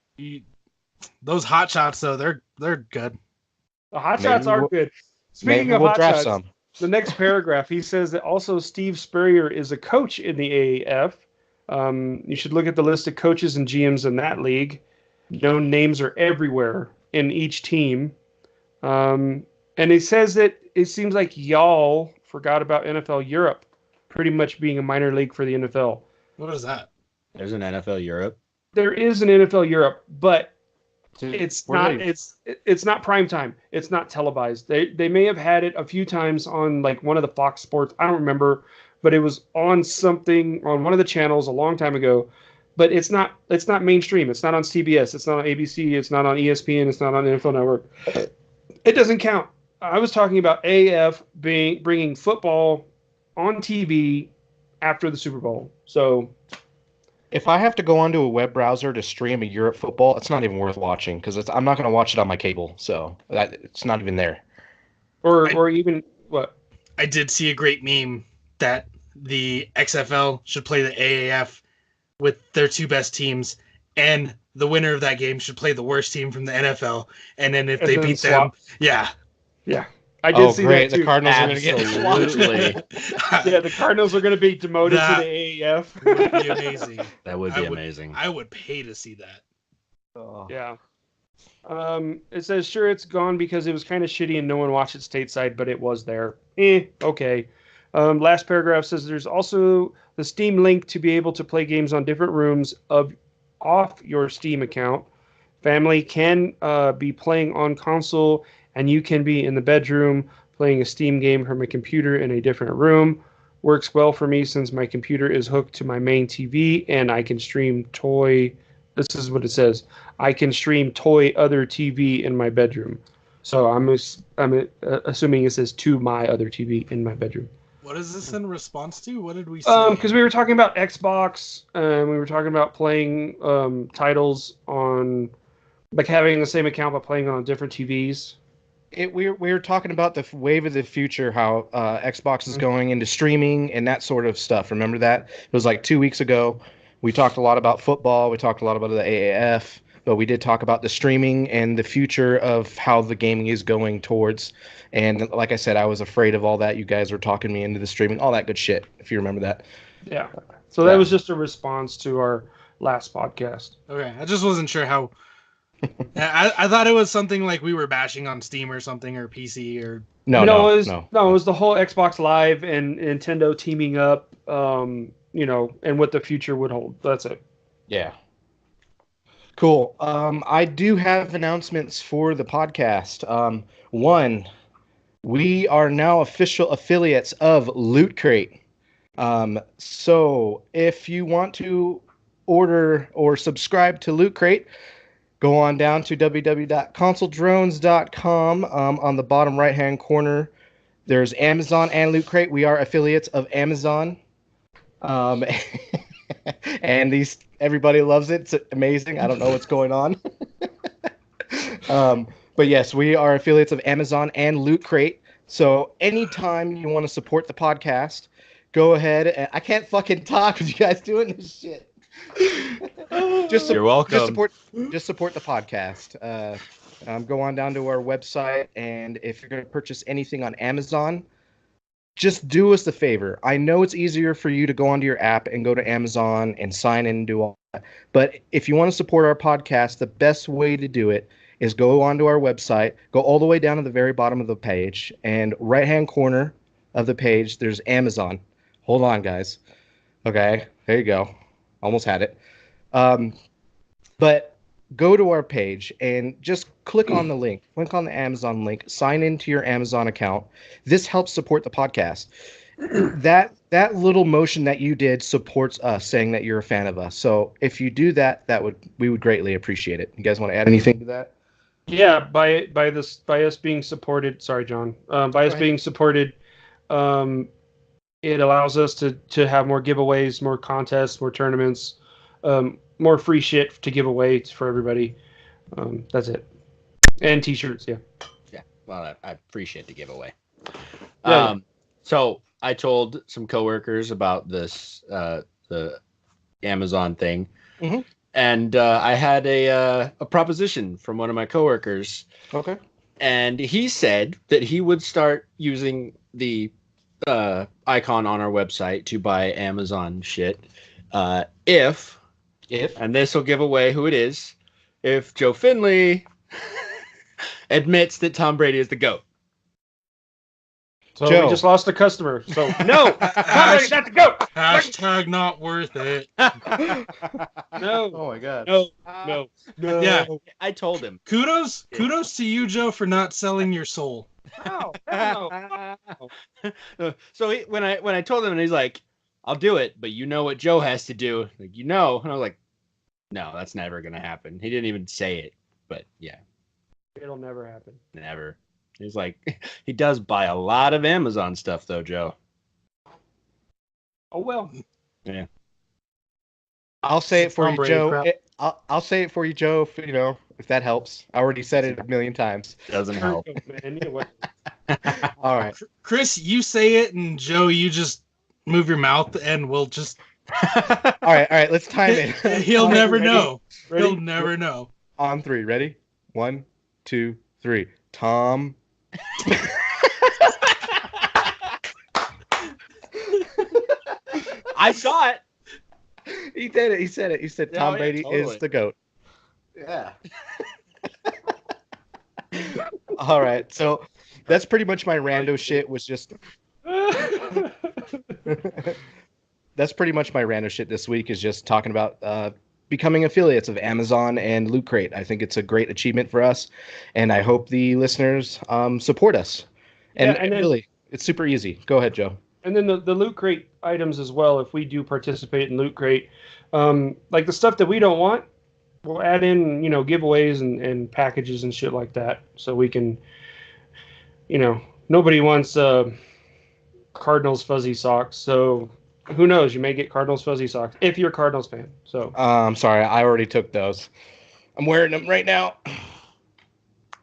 Those hot shots, though, they're good. The hot shots are good. Speaking Maybe of we'll hot draft shots, some. the next paragraph, he says that also Steve Spurrier is a coach in the AAF. You should look at the list of coaches and GMs in that league. Known names are everywhere in each team. And it says that it seems like y'all forgot about NFL Europe pretty much being a minor league for the NFL. What is that? There's an NFL Europe. There is an NFL Europe, but Dude, it's where not they- it's not prime time. It's not televised. They may have had it a few times on like one of the Fox Sports. I don't remember, but it was on something on one of the channels a long time ago. But it's not mainstream. It's not on CBS. It's not on ABC. It's not on ESPN. It's not on NFL Network. It doesn't count. I was talking about AF bringing football on TV after the Super Bowl. So If I have to go onto a web browser to stream a Europe football, it's not even worth watching because I'm not going to watch it on my cable. So it's not even there. or even what? I did see a great meme that the XFL should play the AAF with their two best teams, and the winner of that game should play the worst team from the NFL. And then if And they then beat swap. them, yeah. Yeah, I did see great. that too. The Cardinals are going to get Absolutely. Yeah, the Cardinals are going to be demoted That to the AAF. would be amazing. That would I be would- amazing. I would pay to see that. Oh. Yeah. It says, sure, it's gone because it was kind of shitty and no one watched it stateside, but it was there. Okay. Last paragraph says there's also the Steam link to be able to play games on different rooms off your Steam account. Family can be playing on console, and you can be in the bedroom playing a Steam game from a computer in a different room. Works well for me since my computer is hooked to my main TV, and I can stream toy. This is what it says. I can stream toy other TV in my bedroom. So I'm assuming it says to my other TV in my bedroom. What is this in response to? What did we say? Because we were talking about Xbox, and we were talking about playing titles on, like having the same account but playing on different TVs. We were talking about the wave of the future, how Xbox is going into streaming and that sort of stuff. Remember that? It was like 2 weeks ago. We talked a lot about football. We talked a lot about the AAF. But we did talk about the streaming and the future of how the gaming is going towards. And like I said, I was afraid of all that. You guys were talking me into the streaming, all that good shit, if you remember that. Yeah. So that was just a response to our last podcast. Okay, I just wasn't sure how. I thought it was something like we were bashing on Steam or something, or PC or. No, it was the whole Xbox Live and Nintendo teaming up, and what the future would hold. That's it. Yeah. Cool. I do have announcements for the podcast. One, we are now official affiliates of Loot Crate. So if you want to order or subscribe to Loot Crate, go on down to www.consoledrones.com. On the bottom right-hand corner, there's Amazon and Loot Crate. We are affiliates of Amazon. And everybody loves it. It's amazing. I don't know what's going on. But yes, we are affiliates of Amazon and Loot Crate. So anytime you want to support the podcast, go ahead. I can't fucking talk with you guys doing this shit. You're welcome. Just support the podcast. Go on down to our website, and if you're going to purchase anything on Amazon, just do us the favor. I know it's easier for you to go onto your app and go to Amazon and sign in and do all that. But if you want to support our podcast, the best way to do it is go onto our website, go all the way down to the very bottom of the page, and right-hand corner of the page, there's Amazon. Hold on, guys. Okay, there you go. Almost had it. But go to our page and just click on the link. Click on the Amazon link. Sign into your Amazon account. This helps support the podcast. That little motion that you did supports us, saying that you're a fan of us. So if you do that, we would greatly appreciate it. You guys want to add anything to that? Yeah, by us being supported. Sorry, John. By us being supported, it allows us to have more giveaways, more contests, more tournaments, more free shit to give away for everybody. That's it. And T-shirts, yeah. Yeah, well, I appreciate the giveaway. Yeah. So I told some coworkers about this, the Amazon thing, and I had a proposition from one of my coworkers. Okay. And he said that he would start using the icon on our website to buy Amazon shit. If, and this will give away who it is, if Joe Finley admits that Tom Brady is the GOAT. So Joe. we just lost a customer. So no, Tom Brady's not the GOAT. Hashtag not worth it. No. Oh my god. No. Yeah. I told him. Kudos to you, Joe, for not selling your soul. No. Hell no. So when I told him, and he's like, "I'll do it," but you know what Joe has to do, like and I was like, "No, that's never gonna happen." He didn't even say it, but yeah, It'll never happen. never. He's like, he does buy a lot of Amazon stuff though, Joe. Oh well. Yeah. I'll say it for Tom you, Brady Joe. crap. I'll say it for you, Joe. If that helps. I already said it a million times. Doesn't help. Man, you know what? All right. Chris, you say it, and Joe, you just move your mouth, and we'll just. All right. Let's time it. He'll never ready? know. Ready? He'll never know. On 3. Ready? 1, 2, 3. Tom. I saw it. He did it. He said it. He said Tom yeah, Brady totally. is the GOAT. Yeah. All right. So that's pretty much my rando shit was just. That's pretty much my rando shit this week is just talking about becoming affiliates of Amazon and Loot Crate. I think it's a great achievement for us, and I hope the listeners support us. And, Yeah, and then- really, it's super easy. Go ahead, Joe. And then the Loot Crate items as well, if we do participate in Loot Crate, like the stuff that we don't want, we'll add in, giveaways and packages and shit like that. So we can, nobody wants Cardinals fuzzy socks. So who knows? You may get Cardinals fuzzy socks if you're a Cardinals fan. So I'm sorry. I already took those. I'm wearing them right now.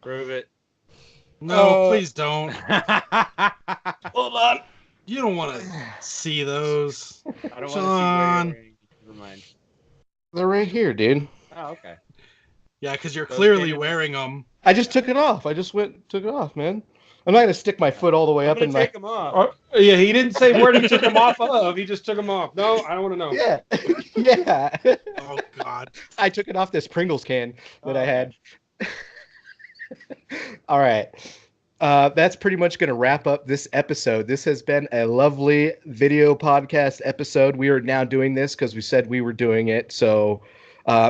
Prove it. No, please don't. Hold on. You don't want to see those. I don't want to see where Sean. you're wearing. Never mind. They're right here, dude. Oh, okay. Yeah, because you're Those clearly came- wearing them. I just took it off. I just took it off, man. I'm not gonna stick my foot all the way I'm up gonna in my. take them off. yeah, he didn't say where he took them off of. He just took them off. No, I don't want to know. Yeah, yeah. Oh God. I took it off this Pringles can that Oh, I had. All right. That's pretty much going to wrap up this episode. This has been a lovely video podcast episode. We are now doing this because we said we were doing it. So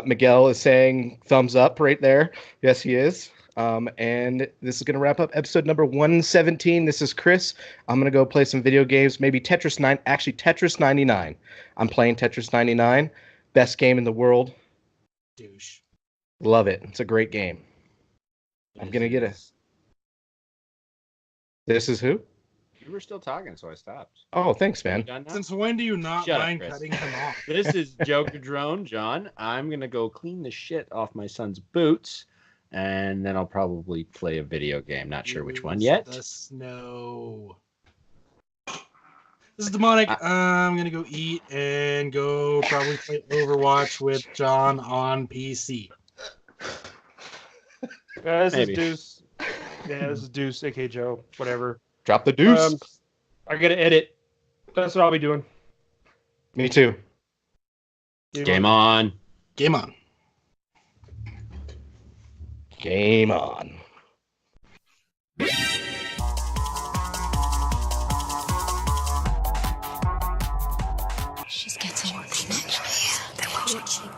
Miguel is saying thumbs up right there. Yes, he is. And this is going to wrap up episode number 117. This is Chris. I'm going to go play some video games, maybe Tetris 99. I'm playing Tetris 99. Best game in the world. Douche. Love it. It's a great game. I'm going to get it. This is who? You were still talking, so I stopped. Oh, thanks, You man. done now? Since when do you not Shut up, mind Chris. cutting him off? This is Joker Drone, John. I'm going to go clean the shit off my son's boots, and then I'll probably play a video game. Not sure which one Use yet. The snow. This is Demonic. I'm gonna go eat and go probably play Overwatch with John on PC. This Maybe. is Deuce. Yeah, this is Deuce, aka Joe. Whatever. Drop the deuce. I gotta edit. That's what I'll be doing. Me too. Game on. Game on. Game on. She's getting the next. They're watching.